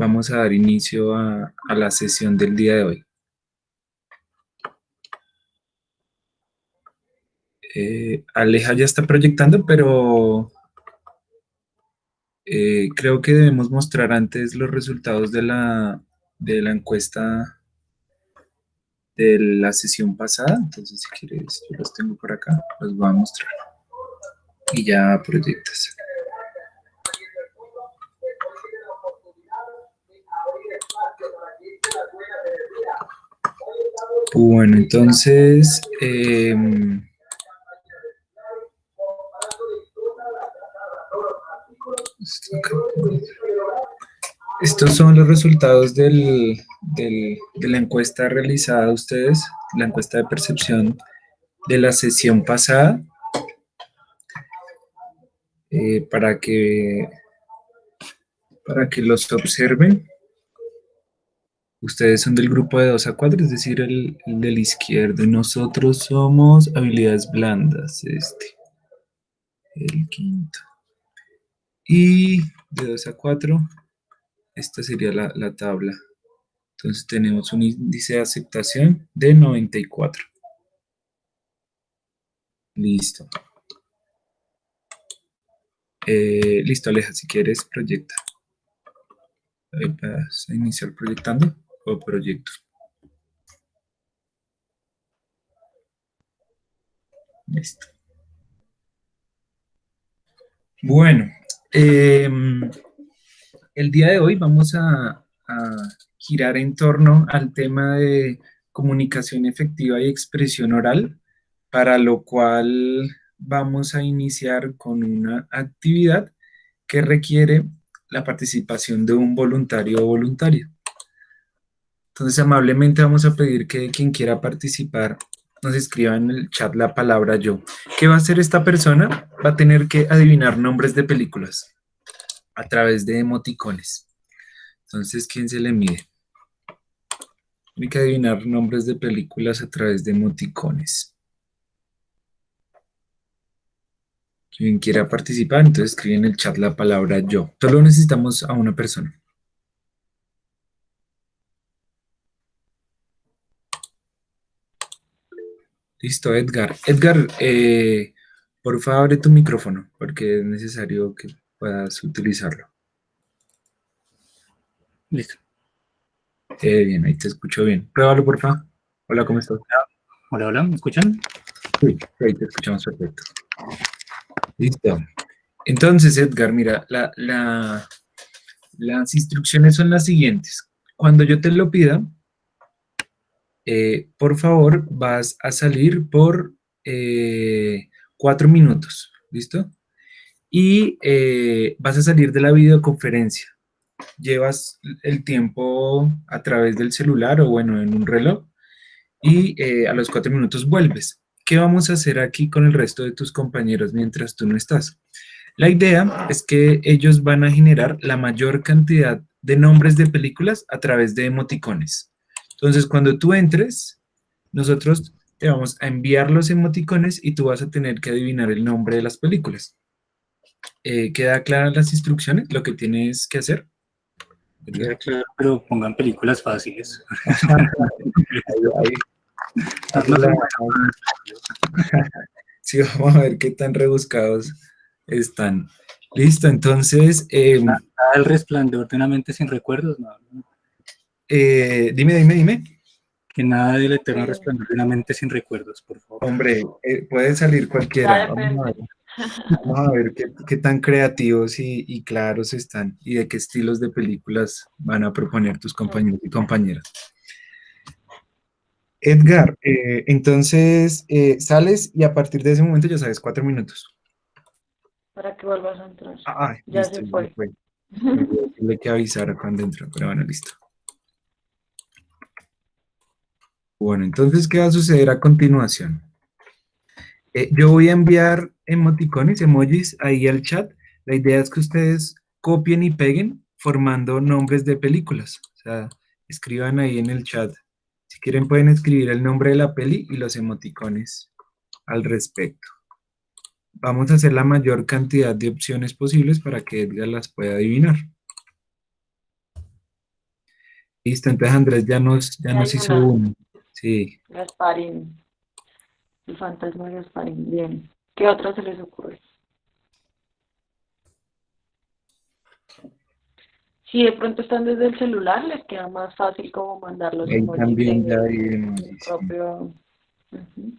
vamos a dar inicio a la sesión del día de hoy. Aleja ya está proyectando, pero creo que debemos mostrar antes los resultados de la encuesta de la sesión pasada. Entonces, si quieres, yo los tengo por acá, los voy a mostrar. Y ya proyectas. Bueno, entonces, estos son los resultados de la encuesta realizada a ustedes, la encuesta de percepción de la sesión pasada, para que los observen. Ustedes son del grupo de 2 a 4, es decir, el del izquierdo. Y nosotros somos habilidades blandas, el quinto. Y de 2 a 4, esta sería la tabla. Entonces tenemos un índice de aceptación de 94. Listo. Listo, Aleja, si quieres, proyecta. ¿Vas a iniciar proyectando o proyecto? Listo. Bueno, el día de hoy vamos a girar en torno al tema de comunicación efectiva y expresión oral, para lo cual vamos a iniciar con una actividad que requiere la participación de un voluntario o voluntaria. Entonces, amablemente vamos a pedir que quien quiera participar nos escriba en el chat la palabra yo. ¿Qué va a hacer esta persona? Va a tener que adivinar nombres de películas a través de emoticones. Entonces, ¿quién se le mide? Tiene que adivinar nombres de películas a través de emoticones. Quien quiera participar, entonces escribe en el chat la palabra yo. Solo necesitamos a una persona. Listo, Edgar. Edgar, por favor, abre tu micrófono, porque es necesario que puedas utilizarlo. Listo. Bien, ahí te escucho bien. Pruébalo, por favor. Hola, ¿cómo estás? Hola, hola, ¿me escuchan? Sí, ahí te escuchamos perfecto. Listo. Entonces, Edgar, mira, las instrucciones son las siguientes. Cuando yo te lo pida, por favor, vas a salir por 4 minutos, ¿listo? Y vas a salir de la videoconferencia. Llevas el tiempo a través del celular o bueno, en un reloj, y a los 4 minutos vuelves. ¿Qué vamos a hacer aquí con el resto de tus compañeros mientras tú no estás? La idea es que ellos van a generar la mayor cantidad de nombres de películas a través de emoticones. Entonces, cuando tú entres, nosotros te vamos a enviar los emoticones y tú vas a tener que adivinar el nombre de las películas. ¿Queda claras las instrucciones? Lo que tienes que hacer. Queda claro, pero pongan películas fáciles. Sí, vamos a ver qué tan rebuscados están. Listo, entonces, El resplandor de una mente sin recuerdos, no. dime. Que nada del eterno resplandor de una mente sin recuerdos, por favor. Hombre, puede salir cualquiera. Vamos a ver qué tan creativos y claros están y de qué estilos de películas van a proponer tus compañeros y compañeras. Edgar, entonces sales y a partir de ese momento ya sabes, 4 minutos. Para que vuelvas a entrar. Ya listo, se fue. Hay que avisar cuando entra, pero bueno, listo. Bueno, entonces, ¿qué va a suceder a continuación? Yo voy a enviar emoticones, emojis ahí al chat. La idea es que ustedes copien y peguen formando nombres de películas. O sea, escriban ahí en el chat. Si quieren pueden escribir el nombre de la peli y los emoticones al respecto. Vamos a hacer la mayor cantidad de opciones posibles para que Edgar las pueda adivinar. Listo, entonces Andrés ya Ya nos hay hizo una. uno. Sí. Gasparín. El fantasma de Gasparín. Bien. ¿Qué otra se les ocurre? Si de pronto están desde el celular, les queda más fácil como mandar los Ahí emojis también ya hay en el emojis, sí. propio. Ujú.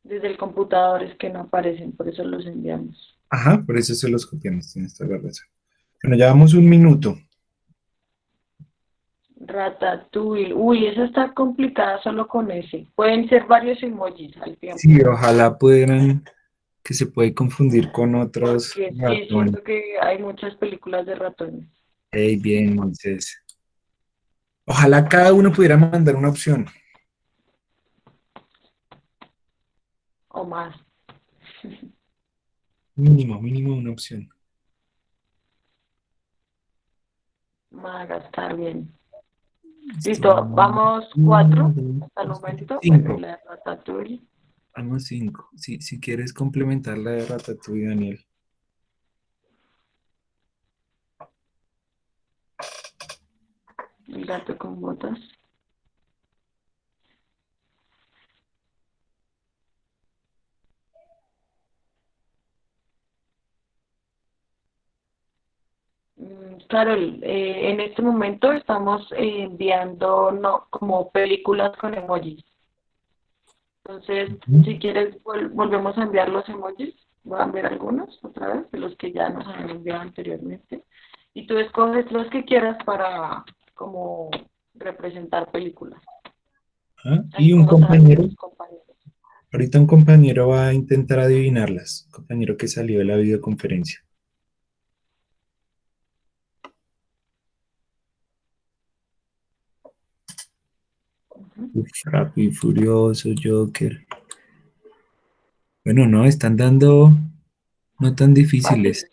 Desde el computador es que no aparecen, por eso los enviamos. Ajá, por eso se los copiamos, tienes toda la razón. Bueno, ya vamos un minuto. Ratatouille. Uy, esa está complicada solo con ese. Pueden ser varios emojis al Sí, tiempo. ojalá pudieran, que se puede confundir con otros Porque sí, ratones. siento que hay muchas películas de ratones. Ey, bien, Moisés. Ojalá cada uno pudiera mandar una opción. O más. Mínimo, mínimo una opción. Madagascar, bien. Listo. Listo, vamos Uno, cuatro dos, hasta el tres, cuatro, momento. Bueno, y cinco. la de Ratatouille. Vamos cinco. Si quieres complementar la de Ratatouille, Daniel. El gato con botas. Carol, en este momento estamos enviando no, como películas con emojis. Entonces, Ujú. si quieres, volvemos a enviar los emojis. Voy a enviar algunos otra vez, de los que ya nos han enviado anteriormente. Y tú escoges los que quieras para como representar películas. Ah, y Así un como saben compañero, tus compañeros. ahorita un compañero va a intentar adivinarlas. Un compañero que salió de la videoconferencia. Ujú. Uf, Rápido y Furioso, Joker. Bueno, no, están dando no tan difíciles.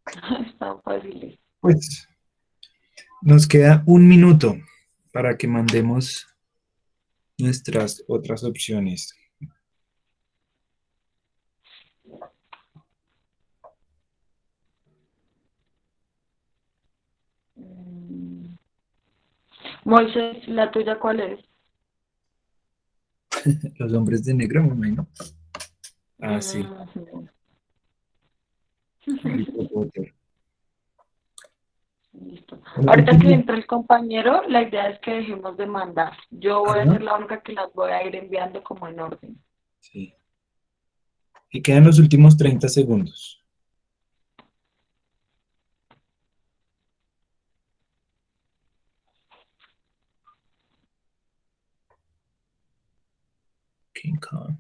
Fáciles. Están fáciles. Pues nos queda un minuto para que mandemos nuestras otras opciones. Mm, Moisés, ¿la tuya cuál es? Los hombres de negro, me imagino. Ah, sí. Ujú. Harry Potter. Listo. Bueno, Ahorita que último. entre el compañero, la idea es que dejemos de mandar. Yo voy a Ajá, ser la única que las voy a ir enviando como en orden. sí. Y quedan los últimos 30 segundos. King Kong.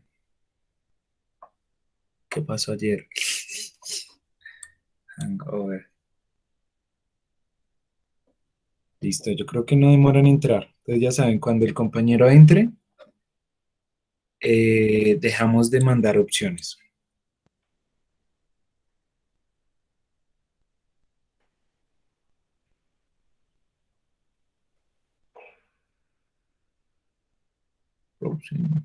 ¿Qué pasó ayer? Hangover. Listo, yo creo que no demoran en entrar. Entonces ya saben, cuando el compañero entre, dejamos de mandar opciones. Opción.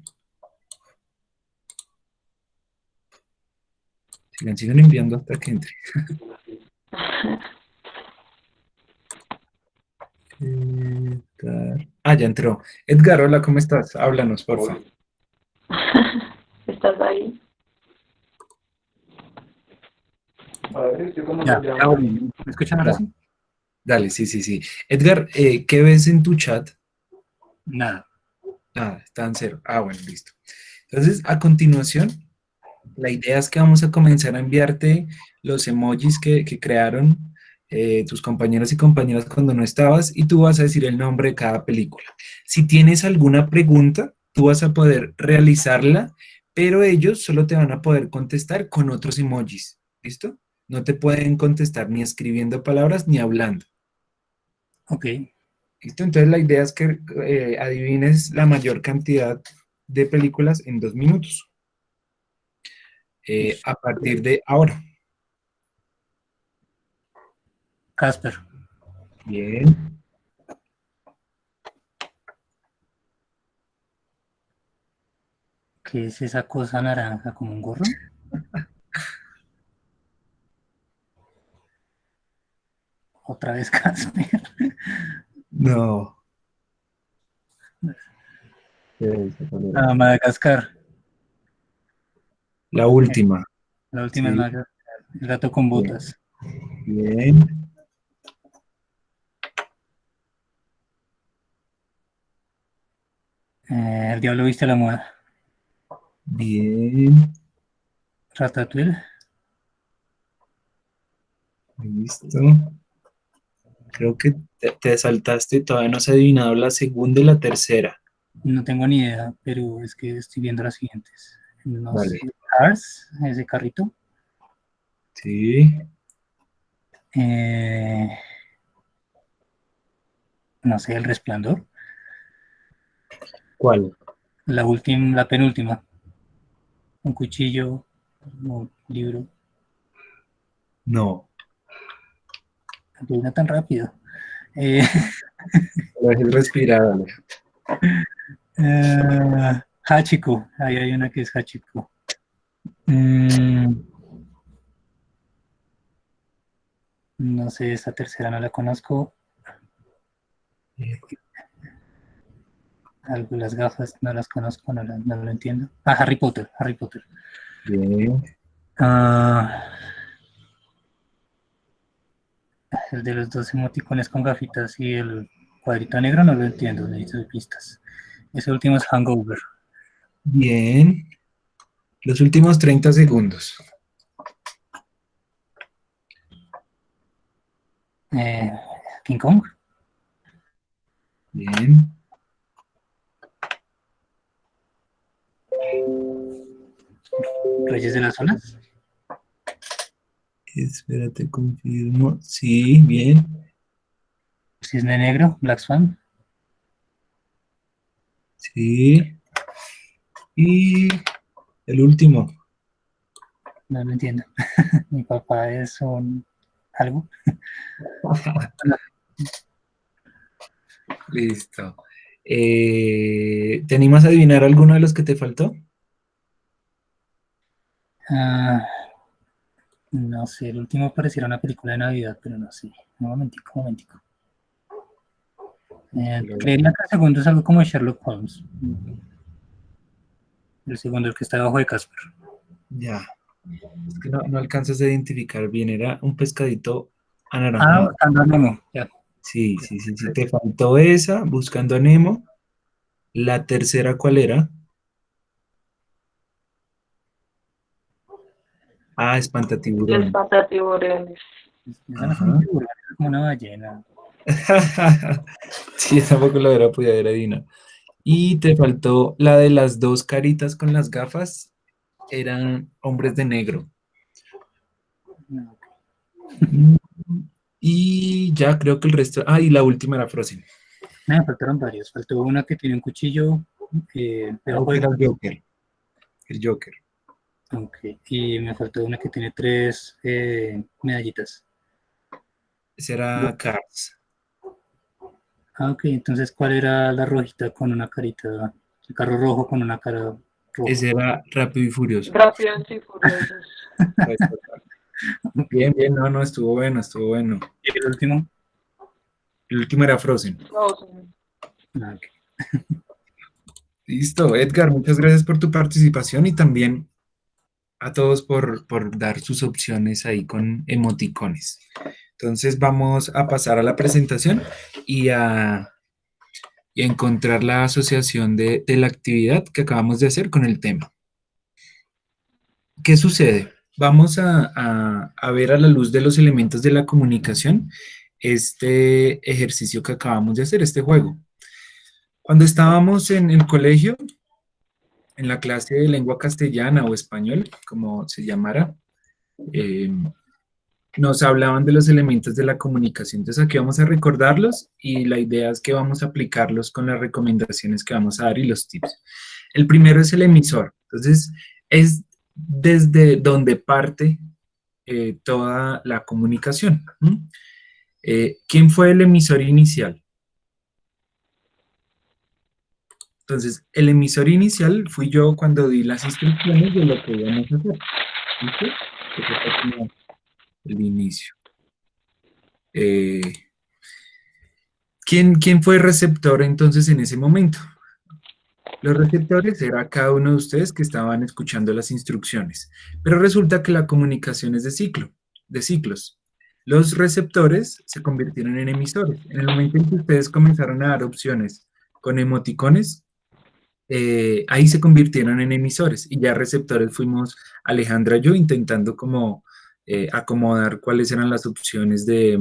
Sigan enviando hasta que entre. Edgar. Ah, ya entró. Edgar, hola, ¿cómo estás? Háblanos, por favor. ¿Estás ahí? Ya, ya volví. ¿Me escuchan ahora Ya, sí? dale, sí, sí, sí. Edgar, ¿qué ves en tu chat? Nada. Ah, está en cero. Ah, bueno, listo. Entonces, a continuación, la idea es que vamos a comenzar a enviarte los emojis que crearon tus compañeros y compañeras cuando no estabas y tú vas a decir el nombre de cada película. Si tienes alguna pregunta, tú vas a poder realizarla, pero ellos solo te van a poder contestar con otros emojis. ¿Listo? No te pueden contestar ni escribiendo palabras ni hablando. Ok. ¿Listo? Entonces la idea es que adivines la mayor cantidad de películas en 2 minutos. Listo. A partir de ahora. Casper, Bien. ¿qué es esa cosa naranja como un gorro? Otra vez Casper. No. ¿Cuál era? Madagascar. La última. La última es Sí, Madagascar. El gato con bien. botas. Bien. El diablo viste a la moda. Bien. Ratatouille. Listo. Creo que te saltaste, todavía no has adivinado la segunda y la tercera. No tengo ni idea, pero es que estoy viendo las siguientes. No Vale. sé. Cars, ese carrito. Sí. Eh, no sé, El Resplandor. ¿Cuál? La última, la penúltima. Un cuchillo, un libro. No. No tan rápido. Eh, Lo dejes respirar, dale. Hachiko. Ahí hay una que es Hachiko. Mm, no sé, esta tercera no la conozco. Algo, las gafas no las conozco, no lo entiendo. Harry Potter, Harry Potter. Bien. Ah, el de los dos emoticones con gafitas y el cuadrito negro no lo entiendo, necesito pistas. Ese último es Hangover. Bien. Los últimos 30 segundos. Eh, King Kong. Bien. Reyes de las Olas. Espérate, confirmo. Sí, bien. Cisne Negro, Black Swan. Sí. Y el último. No lo entiendo. Mi papá es un algo. Listo. ¿Te animas a adivinar alguno de los que te faltó? Ah, no sé, el último pareciera una película de Navidad, pero no sé. Un momentico, un momentico. Creería que el segundo es algo como Sherlock Holmes. El segundo, el que está debajo de Casper. Ya. Es que no alcanzas a identificar bien. Era un pescadito Ah, anaranjado. Buscando a Nemo. Ya. Sí, sí, sí, sí. Te faltó esa, Buscando a Nemo. La tercera, ¿cuál era? Ah, El Espantatiburones. espantatiburones. Esa no es un Ajá. tiburón, es como una ballena. Sí, tampoco lo hubiera podido haber adivinado. Y te faltó la de las dos caritas con las gafas. Eran hombres de negro. No. Mm, Y ya creo que el resto. Ah, y la última era Frozen. Me faltaron varios. Faltó una que tiene un cuchillo debajo de... Era el Joker. El Joker. Ok. Y me faltó una que tiene tres medallitas. Ese era Cars. Ah, ok. Entonces, ¿cuál era la rojita con una carita? El carro rojo con una cara roja. Ese era Rápido y Furioso. Rápidos y furiosos. Bien, bien, no, no, estuvo bueno, estuvo bueno. Y el último. El último era Frozen. Frozen. Ah, ok. Listo, Edgar, muchas gracias por tu participación y también a todos por dar sus opciones ahí con emoticones. Entonces vamos a pasar a la presentación y a encontrar la asociación de la actividad que acabamos de hacer con el tema. ¿Qué sucede? Vamos a ver a la luz de los elementos de la comunicación este ejercicio que acabamos de hacer, este juego. Cuando estábamos en el colegio, en la clase de lengua castellana o español, como se llamara, eh, nos hablaban de los elementos de la comunicación. Entonces aquí vamos a recordarlos y la idea es que vamos a aplicarlos con las recomendaciones que vamos a dar y los tips. El primero es el emisor. Entonces es desde donde parte toda la comunicación. ¿Quién fue el emisor inicial? Entonces, el emisor inicial fui yo cuando di las instrucciones de lo que íbamos a hacer. ¿Listo? Ese fue como el inicio. ¿Quién fue receptor entonces en ese momento? Los receptores era cada uno de ustedes que estaban escuchando las instrucciones, pero resulta que la comunicación es de ciclos. Los receptores se convirtieron en emisores. En el momento en que ustedes comenzaron a dar opciones con emoticones, ahí se convirtieron en emisores y ya receptores fuimos Alejandra y yo intentando como acomodar cuáles eran las opciones de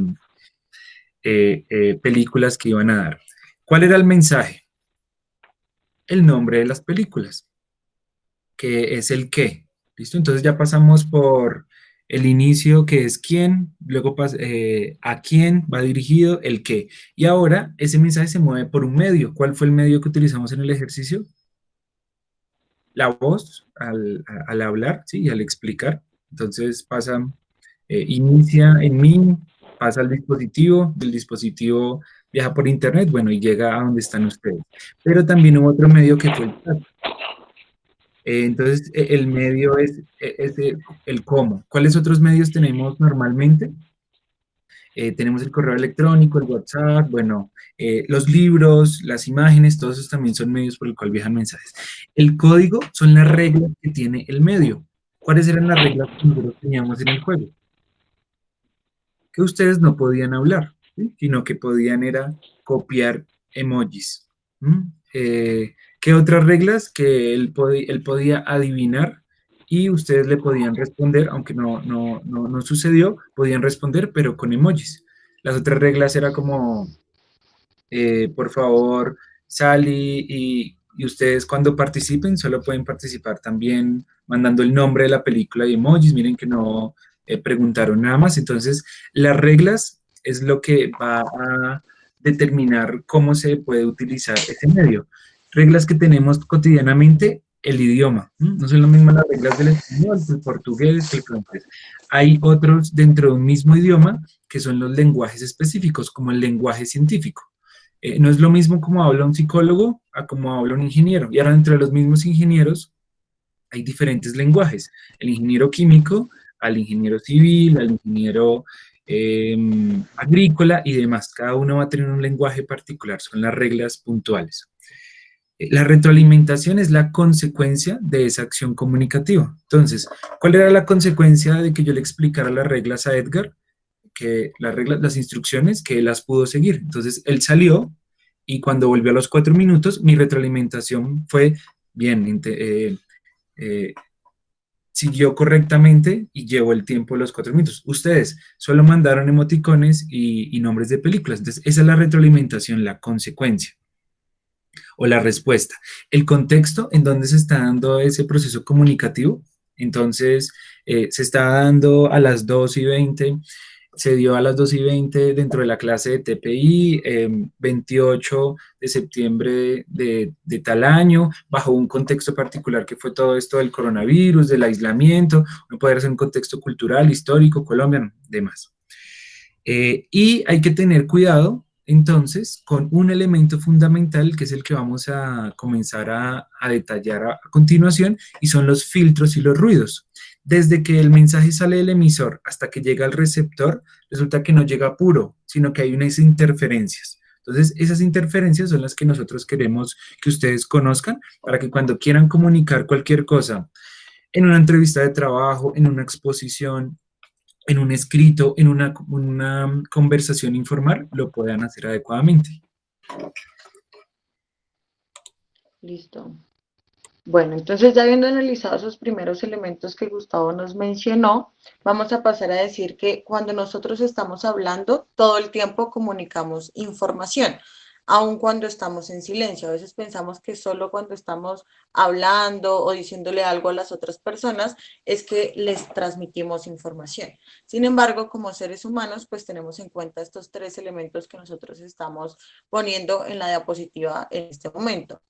películas que iban a dar. ¿Cuál era el mensaje? El nombre de las películas, que es el qué. ¿Listo? Entonces ya pasamos por el inicio, que es quién, luego a quién va dirigido el qué. Y ahora ese mensaje se mueve por un medio. ¿Cuál fue el medio que utilizamos en el ejercicio? La voz al hablar, ¿sí? Y al explicar. Entonces pasa, inicia en mí, pasa al dispositivo, del dispositivo viaja por internet, bueno, y llega a donde están ustedes. Pero también hubo otro medio que fue el chat. Entonces, el medio es el cómo. ¿Cuáles otros medios tenemos normalmente? Tenemos el correo electrónico, el WhatsApp, bueno, los libros, las imágenes, todos esos también son medios por el cual viajan mensajes. El código son las reglas que tiene el medio. ¿Cuáles eran las reglas que nosotros teníamos en el juego? Que ustedes no podían hablar, ¿sí? Sino que podían era copiar emojis. ¿Mm? ¿Qué otras reglas? Que él podía adivinar y ustedes le podían responder, aunque no sucedió, podían responder, pero con emojis. Las otras reglas era como, por favor, sal y ustedes cuando participen solo pueden participar también mandando el nombre de la película y emojis. Miren que no preguntaron nada más. Entonces, las reglas es lo que va a determinar cómo se puede utilizar ese medio. Reglas que tenemos cotidianamente, el idioma. No son lo mismo las reglas del español, del portugués, del francés. Hay otros dentro de un mismo idioma que son los lenguajes específicos, como el lenguaje científico. No es lo mismo como habla un psicólogo a como habla un ingeniero. Y ahora entre los mismos ingenieros hay diferentes lenguajes. El ingeniero químico, al ingeniero civil, al ingeniero agrícola y demás. Cada uno va a tener un lenguaje particular, son las reglas puntuales. La retroalimentación es la consecuencia de esa acción comunicativa. Entonces, ¿cuál era la consecuencia de que yo le explicara las reglas a Edgar? Que las reglas, las instrucciones, que él las pudo seguir. Entonces, él salió y cuando volvió a los 4 minutos, mi retroalimentación fue, bien, siguió correctamente y llevó el tiempo de los 4 minutos. Ustedes solo mandaron emoticones y nombres de películas. Entonces, esa es la retroalimentación, la consecuencia o la respuesta. El contexto en donde se está dando ese proceso comunicativo. Entonces, se está dando a las 2:20, se dio a las 2:20 dentro de la clase de TPI, 28 de septiembre de tal año, bajo un contexto particular que fue todo esto del coronavirus, del aislamiento, no puede ser un contexto cultural, histórico, colombiano, demás. Y hay que tener cuidado entonces con un elemento fundamental que es el que vamos a comenzar a detallar a continuación y son los filtros y los ruidos. Desde que el mensaje sale del emisor hasta que llega al receptor, resulta que no llega puro, sino que hay unas interferencias. Entonces, esas interferencias son las que nosotros queremos que ustedes conozcan para que cuando quieran comunicar cualquier cosa en una entrevista de trabajo, en una exposición, en un escrito, en una conversación informal, lo puedan hacer adecuadamente. Listo. Bueno, entonces ya habiendo analizado esos primeros elementos que Gustavo nos mencionó, vamos a pasar a decir que cuando nosotros estamos hablando, todo el tiempo comunicamos información, aun cuando estamos en silencio. A veces pensamos que solo cuando estamos hablando o diciéndole algo a las otras personas es que les transmitimos información. Sin embargo, como seres humanos, pues tenemos en cuenta estos 3 elementos que nosotros estamos poniendo en la diapositiva en este momento.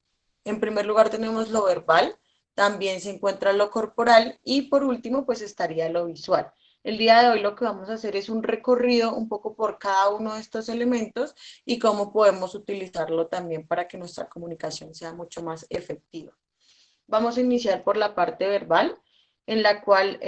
En primer lugar tenemos lo verbal, también se encuentra lo corporal y por último pues estaría lo visual. El día de hoy lo que vamos a hacer es un recorrido un poco por cada uno de estos elementos y cómo podemos utilizarlo también para que nuestra comunicación sea mucho más efectiva. Vamos a iniciar por la parte verbal, en la cual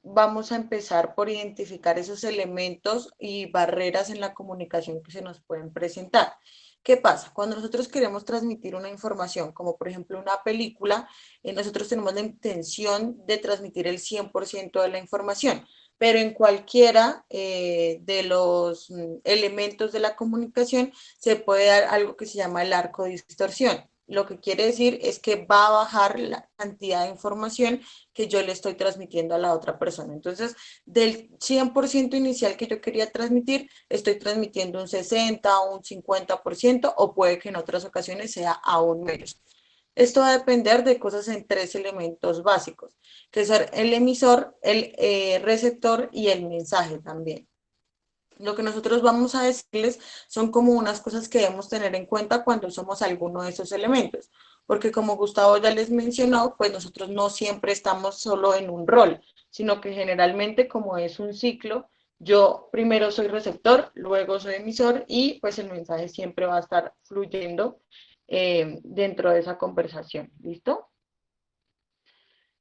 vamos a empezar por identificar esos elementos y barreras en la comunicación que se nos pueden presentar. ¿Qué pasa? Cuando nosotros queremos transmitir una información, como por ejemplo una película, nosotros tenemos la intención de transmitir el 100% de la información, pero en cualquiera de los elementos de la comunicación se puede dar algo que se llama el arco de distorsión. Lo que quiere decir es que va a bajar la cantidad de información que yo le estoy transmitiendo a la otra persona. Entonces, del 100% inicial que yo quería transmitir, estoy transmitiendo un 60 o un 50%, o puede que en otras ocasiones sea aún menos. Esto va a depender de cosas en tres elementos básicos, que es el emisor, el receptor y el mensaje también. Lo que nosotros vamos a decirles son como unas cosas que debemos tener en cuenta cuando somos alguno de esos elementos, porque como Gustavo ya les mencionó, pues nosotros no siempre estamos solo en un rol, sino que generalmente como es un ciclo, yo primero soy receptor, luego soy emisor y pues el mensaje siempre va a estar fluyendo dentro de esa conversación. ¿Listo?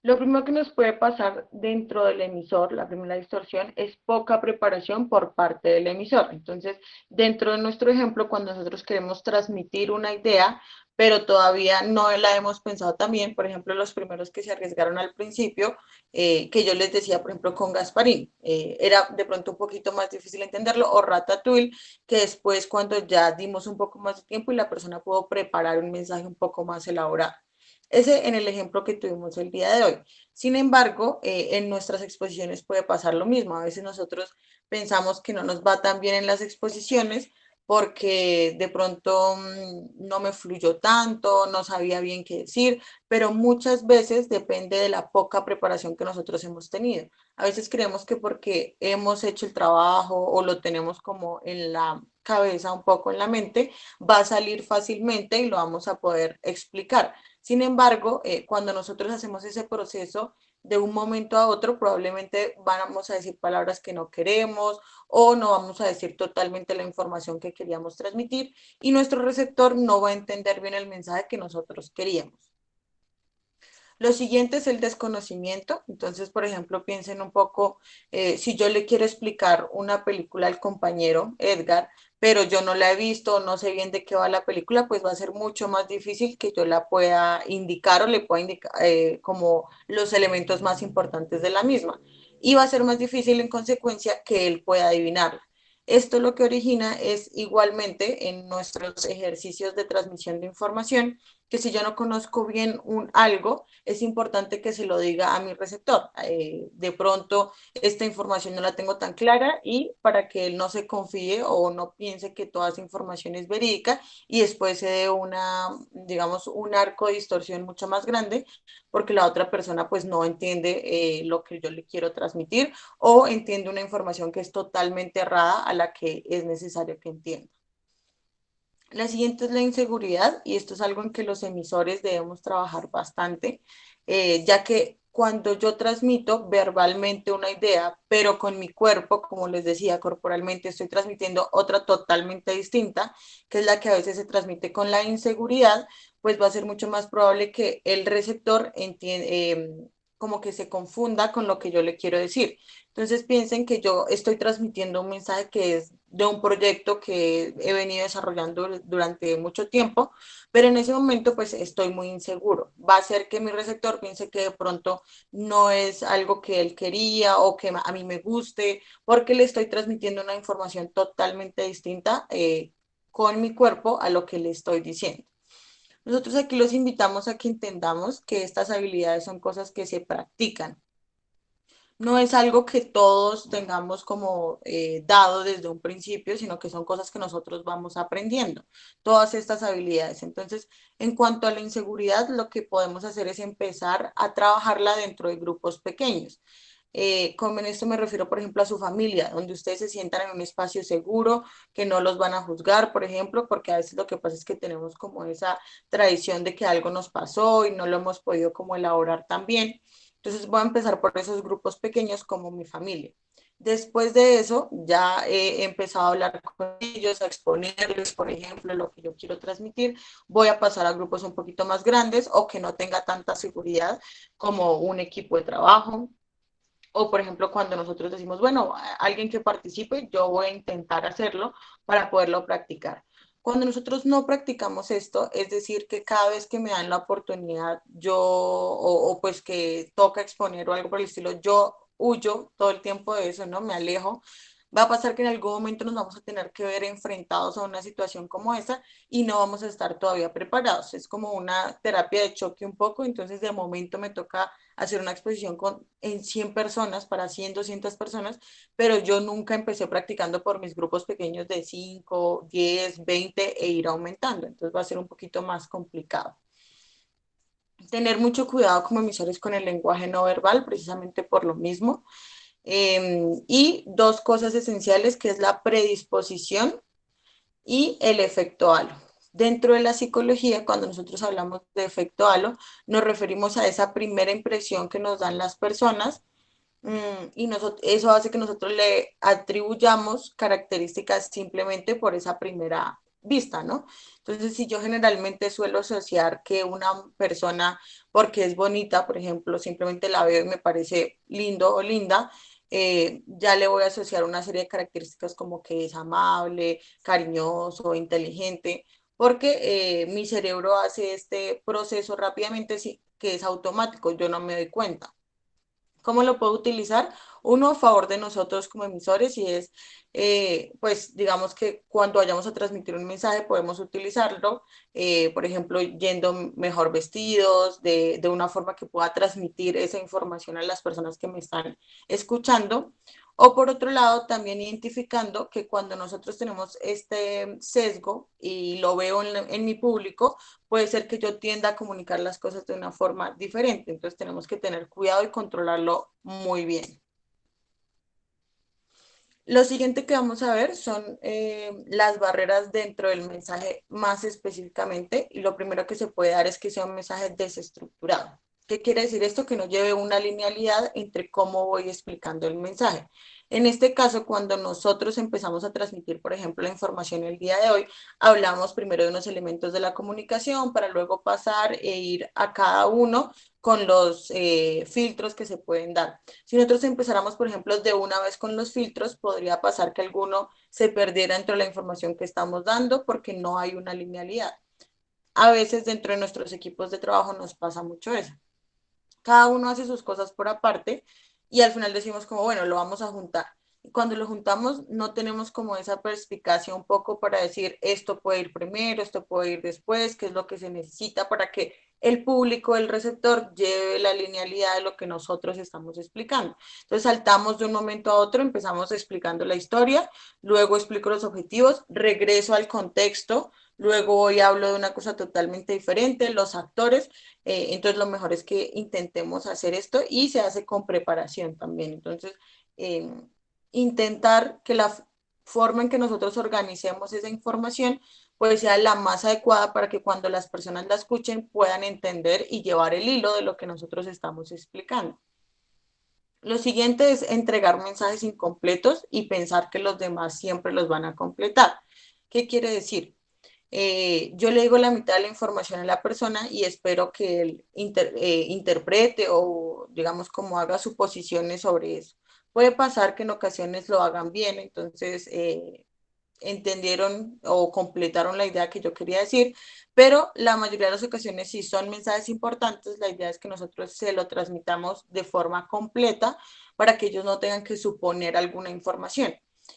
Lo primero que nos puede pasar dentro del emisor, la primera distorsión, es poca preparación por parte del emisor. Entonces, dentro de nuestro ejemplo, cuando nosotros queremos transmitir una idea, pero todavía no la hemos pensado también, por ejemplo, los primeros que se arriesgaron al principio, que yo les decía, por ejemplo, con Gasparín, era de pronto un poquito más difícil entenderlo, o Ratatouille, que después cuando ya dimos un poco más de tiempo y la persona pudo preparar un mensaje un poco más elaborado. Ese en el ejemplo que tuvimos el día de hoy. Sin embargo, en nuestras exposiciones puede pasar lo mismo. A veces nosotros pensamos que no nos va tan bien en las exposiciones porque de pronto no me fluyó tanto, no sabía bien qué decir, pero muchas veces depende de la poca preparación que nosotros hemos tenido. A veces creemos que porque hemos hecho el trabajo o lo tenemos como en la cabeza, un poco en la mente, va a salir fácilmente y lo vamos a poder explicar. Sin embargo, cuando nosotros hacemos ese proceso de un momento a otro, probablemente vamos a decir palabras que no queremos o no vamos a decir totalmente la información que queríamos transmitir y nuestro receptor no va a entender bien el mensaje que nosotros queríamos. Lo siguiente es el desconocimiento. Entonces, por ejemplo, piensen un poco, si yo le quiero explicar una película al compañero Edgar, pero yo no la he visto, no sé bien de qué va la película, pues va a ser mucho más difícil que yo la pueda indicar o le pueda indicar como los elementos más importantes de la misma. Y va a ser más difícil en consecuencia que él pueda adivinarla. Esto lo que origina es igualmente en nuestros ejercicios de transmisión de información, que si yo no conozco bien algo, es importante que se lo diga a mi receptor. De pronto, esta información no la tengo tan clara y para que él no se confíe o no piense que toda esa información es verídica y después se dé digamos, un arco de distorsión mucho más grande porque la otra persona pues no entiende lo que yo le quiero transmitir o entiende una información que es totalmente errada a la que es necesario que entienda. La siguiente es la inseguridad y esto es algo en que los emisores debemos trabajar bastante, ya que cuando yo transmito verbalmente una idea, pero con mi cuerpo, como les decía, corporalmente estoy transmitiendo otra totalmente distinta, que es la que a veces se transmite con la inseguridad, pues va a ser mucho más probable que el receptor como que se confunda con lo que yo le quiero decir. Entonces piensen que yo estoy transmitiendo un mensaje que es de un proyecto que he venido desarrollando durante mucho tiempo, pero en ese momento pues estoy muy inseguro. Va a ser que mi receptor piense que de pronto no es algo que él quería o que a mí me guste, porque le estoy transmitiendo una información totalmente distinta con mi cuerpo a lo que le estoy diciendo. Nosotros aquí los invitamos a que entendamos que estas habilidades son cosas que se practican. No es algo que todos tengamos como dado desde un principio, sino que son cosas que nosotros vamos aprendiendo, todas estas habilidades. Entonces, en cuanto a la inseguridad, lo que podemos hacer es empezar a trabajarla dentro de grupos pequeños. Con esto me refiero, por ejemplo, a su familia, donde ustedes se sientan en un espacio seguro, que no los van a juzgar, por ejemplo, porque a veces lo que pasa es que tenemos como esa tradición de que algo nos pasó y no lo hemos podido como elaborar tan bien. Entonces voy a empezar por esos grupos pequeños como mi familia. Después de eso, ya he empezado a hablar con ellos, a exponerles, por ejemplo, lo que yo quiero transmitir. Voy a pasar a grupos un poquito más grandes o que no tenga tanta seguridad como un equipo de trabajo. O, por ejemplo, cuando nosotros decimos, bueno, alguien que participe, yo voy a intentar hacerlo para poderlo practicar. Cuando nosotros no practicamos esto, es decir, que cada vez que me dan la oportunidad, o pues que toca exponer o algo por el estilo, yo huyo todo el tiempo de eso, ¿no? Me alejo. Va a pasar que en algún momento nos vamos a tener que ver enfrentados a una situación como esa y no vamos a estar todavía preparados. Es como una terapia de choque un poco, entonces de momento me toca hacer una exposición en 100 personas, para 100, 200 personas, pero yo nunca empecé practicando por mis grupos pequeños de 5, 10, 20 e ir aumentando, entonces va a ser un poquito más complicado. Tener mucho cuidado como emisores con el lenguaje no verbal, precisamente por lo mismo. Y dos cosas esenciales, que es la predisposición y el efecto halo. Dentro de la psicología, cuando nosotros hablamos de efecto halo, nos referimos a esa primera impresión que nos dan las personas, y eso hace que nosotros le atribuyamos características simplemente por esa primera vista, ¿no? Entonces, si yo generalmente suelo asociar que una persona, porque es bonita, por ejemplo, simplemente la veo y me parece lindo o linda, ya le voy a asociar una serie de características como que es amable, cariñoso, inteligente, porque mi cerebro hace este proceso rápidamente, que es automático, yo no me doy cuenta. ¿Cómo lo puedo utilizar? Uno a favor de nosotros como emisores, y es, pues digamos que cuando vayamos a transmitir un mensaje podemos utilizarlo, por ejemplo, yendo mejor vestidos, de una forma que pueda transmitir esa información a las personas que me están escuchando. O por otro lado, también identificando que cuando nosotros tenemos este sesgo y lo veo en mi público, puede ser que yo tienda a comunicar las cosas de una forma diferente. Entonces tenemos que tener cuidado y controlarlo muy bien. Lo siguiente que vamos a ver son las barreras dentro del mensaje más específicamente, y lo primero que se puede dar es que sea un mensaje desestructurado. ¿Qué quiere decir esto? Que no lleve una linealidad entre cómo voy explicando el mensaje. En este caso, cuando nosotros empezamos a transmitir, por ejemplo, la información el día de hoy, hablamos primero de unos elementos de la comunicación para luego pasar e ir a cada uno con los filtros que se pueden dar. Si nosotros empezáramos, por ejemplo, de una vez con los filtros, podría pasar que alguno se perdiera entre la información que estamos dando porque no hay una linealidad. A veces dentro de nuestros equipos de trabajo nos pasa mucho eso. Cada uno hace sus cosas por aparte y al final decimos como, bueno, lo vamos a juntar. Y cuando lo juntamos no tenemos como esa perspicacia un poco para decir esto puede ir primero, esto puede ir después, qué es lo que se necesita para que el público, el receptor, lleve la linealidad de lo que nosotros estamos explicando. Entonces saltamos de un momento a otro, empezamos explicando la historia, luego explico los objetivos, regreso al contexto, luego hoy hablo de una cosa totalmente diferente, los actores, entonces lo mejor es que intentemos hacer esto y se hace con preparación también. Entonces, eh, intentar que la forma en que nosotros organicemos esa información pues sea la más adecuada para que cuando las personas la escuchen puedan entender y llevar el hilo de lo que nosotros estamos explicando. Lo siguiente es entregar mensajes incompletos y pensar que los demás siempre los van a completar. ¿Qué quiere decir? Yo le digo la mitad de la información a la persona y espero que él interprete o, digamos, como haga suposiciones sobre eso. Puede pasar que en ocasiones lo hagan bien, entonces entendieron o completaron la idea que yo quería decir, pero la mayoría de las ocasiones, si son mensajes importantes, la idea es que nosotros se lo transmitamos de forma completa para que ellos no tengan que suponer alguna información.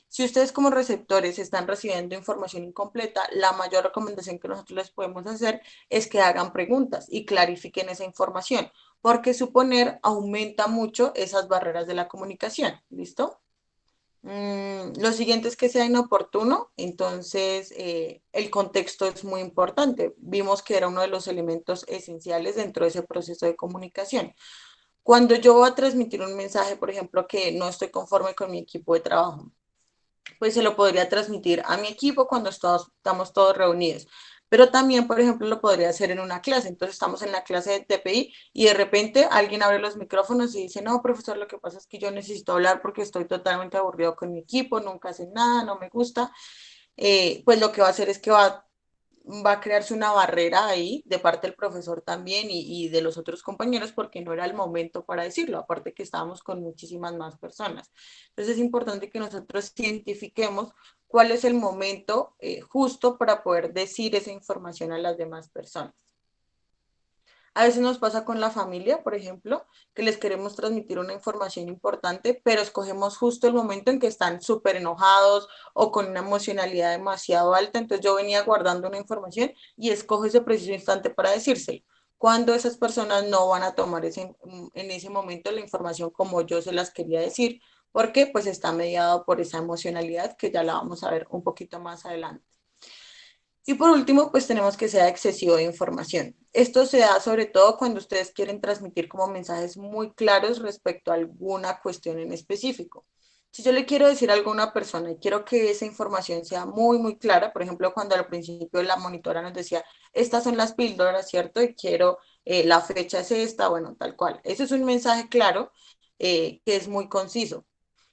Si ustedes como receptores están recibiendo información incompleta, la mayor recomendación que nosotros les podemos hacer es que hagan preguntas y clarifiquen esa información, porque suponer aumenta mucho esas barreras de la comunicación. ¿Listo? Lo siguiente es que sea inoportuno, entonces el contexto es muy importante. Vimos que era uno de los elementos esenciales dentro de ese proceso de comunicación. Cuando yo voy a transmitir un mensaje, por ejemplo, que no estoy conforme con mi equipo de trabajo, pues se lo podría transmitir a mi equipo cuando estamos todos reunidos. Pero también, por ejemplo, lo podría hacer en una clase. Entonces estamos en la clase de TPI y de repente alguien abre los micrófonos y dice, no, profesor, lo que pasa es que yo necesito hablar porque estoy totalmente aburrido con mi equipo, nunca hacen nada, no me gusta. Pues lo que va a hacer es que va va a crearse una barrera ahí de parte del profesor también y de los otros compañeros porque no era el momento para decirlo, aparte que estábamos con muchísimas más personas. Entonces es importante que nosotros identifiquemos cuál es el momento justo para poder decir esa información a las demás personas. A veces nos pasa con la familia, por ejemplo, que les queremos transmitir una información importante, pero escogemos justo el momento en que están súper enojados o con una emocionalidad demasiado alta. Entonces yo venía guardando una información y escojo ese preciso instante para decírselo. Cuando esas personas no van a tomar en ese momento la información como yo se las quería decir, porque pues está mediado por esa emocionalidad que ya la vamos a ver un poquito más adelante. Y por último, pues tenemos que sea excesivo de información. Esto se da sobre todo cuando ustedes quieren transmitir como mensajes muy claros respecto a alguna cuestión en específico. Si yo le quiero decir algo a una persona y quiero que esa información sea muy, muy clara, por ejemplo, cuando al principio la monitora nos decía, estas son las píldoras, ¿cierto? Y quiero, la fecha es esta, bueno, tal cual. Ese es un mensaje claro que es muy conciso.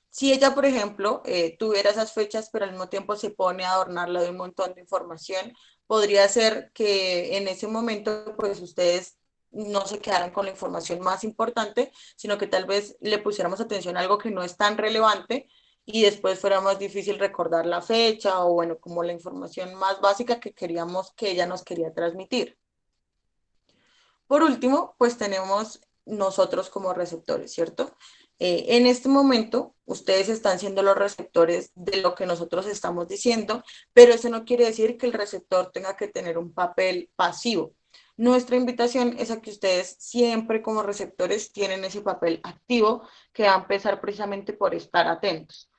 Si ella, por ejemplo, tuviera esas fechas, pero al mismo tiempo se pone a adornarla de un montón de información, podría ser que en ese momento, pues ustedes no se quedaran con la información más importante, sino que tal vez le pusiéramos atención a algo que no es tan relevante y después fuera más difícil recordar la fecha o, bueno, como la información más básica que queríamos que ella nos quería transmitir. Por último, pues tenemos nosotros como receptores, ¿cierto? En este momento, ustedes están siendo los receptores de lo que nosotros estamos diciendo, pero eso no quiere decir que el receptor tenga que tener un papel pasivo. Nuestra invitación es a que ustedes siempre como receptores tienen ese papel activo que va a empezar precisamente por estar atentos.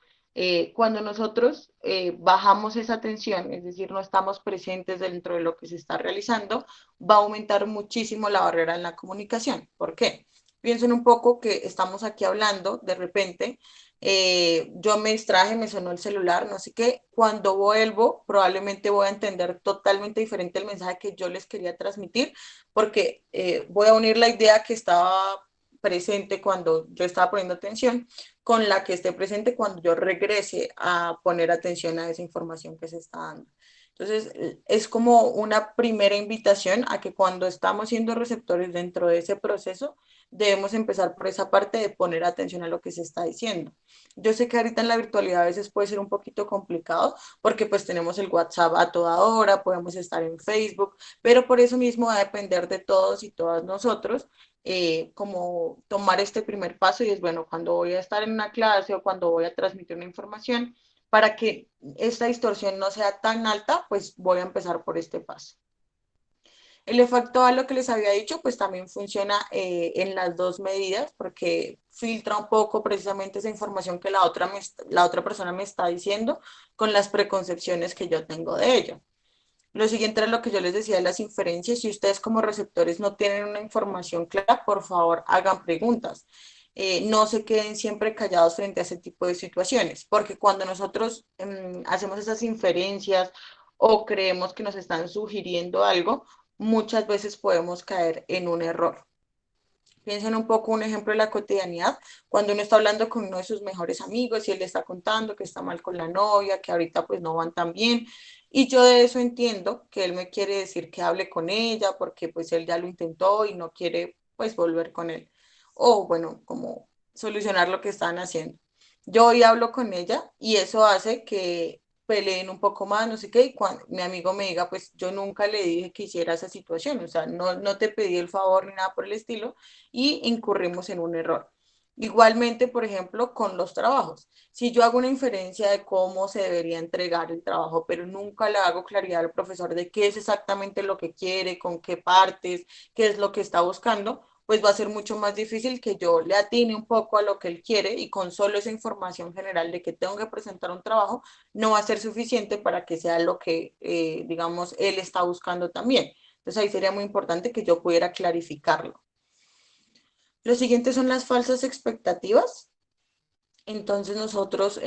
Cuando nosotros bajamos esa atención, es decir, no estamos presentes dentro de lo que se está realizando, va a aumentar muchísimo la barrera en la comunicación. ¿Por qué? Piensen un poco que estamos aquí hablando, de repente, yo me distraje, me sonó el celular, no sé qué, cuando vuelvo probablemente voy a entender totalmente diferente el mensaje que yo les quería transmitir, porque voy a unir la idea que estaba presente cuando yo estaba poniendo atención con la que esté presente cuando yo regrese a poner atención a esa información que se está dando. Entonces, es como una primera invitación a que cuando estamos siendo receptores dentro de ese proceso, debemos empezar por esa parte de poner atención a lo que se está diciendo. Yo sé que ahorita en la virtualidad a veces puede ser un poquito complicado porque pues tenemos el WhatsApp a toda hora, podemos estar en Facebook, pero por eso mismo va a depender de todos y todas nosotros como tomar este primer paso y es bueno, cuando voy a estar en una clase o cuando voy a transmitir una información, para que esta distorsión no sea tan alta, pues voy a empezar por este paso. El efecto a lo que les había dicho, pues también funciona en las dos medidas, porque filtra un poco precisamente esa información que la otra persona me está diciendo con las preconcepciones que yo tengo de ello. Lo siguiente era lo que yo les decía de las inferencias. Si ustedes como receptores no tienen una información clara, por favor hagan preguntas. No se queden siempre callados frente a ese tipo de situaciones, porque cuando nosotros hacemos esas inferencias o creemos que nos están sugiriendo algo, muchas veces podemos caer en un error. Piensen un poco un ejemplo de la cotidianidad, cuando uno está hablando con uno de sus mejores amigos y él le está contando que está mal con la novia, que ahorita pues no van tan bien, y yo de eso entiendo que él me quiere decir que hable con ella porque pues él ya lo intentó y no quiere pues volver con él, o bueno, como solucionar lo que están haciendo. Yo hoy hablo con ella y eso hace que peleen un poco más, no sé qué, y cuando mi amigo me diga, pues yo nunca le dije que hiciera esa situación, o sea, no te pedí el favor ni nada por el estilo, y incurrimos en un error. Igualmente, por ejemplo, con los trabajos. Si yo hago una inferencia de cómo se debería entregar el trabajo, pero nunca le hago claridad al profesor de qué es exactamente lo que quiere, con qué partes, qué es lo que está buscando, pues va a ser mucho más difícil que yo le atine un poco a lo que él quiere y con solo esa información general de que tengo que presentar un trabajo, no va a ser suficiente para que sea lo que, digamos, él está buscando también. Entonces ahí sería muy importante que yo pudiera clarificarlo. Lo siguiente son las falsas expectativas. Entonces nosotros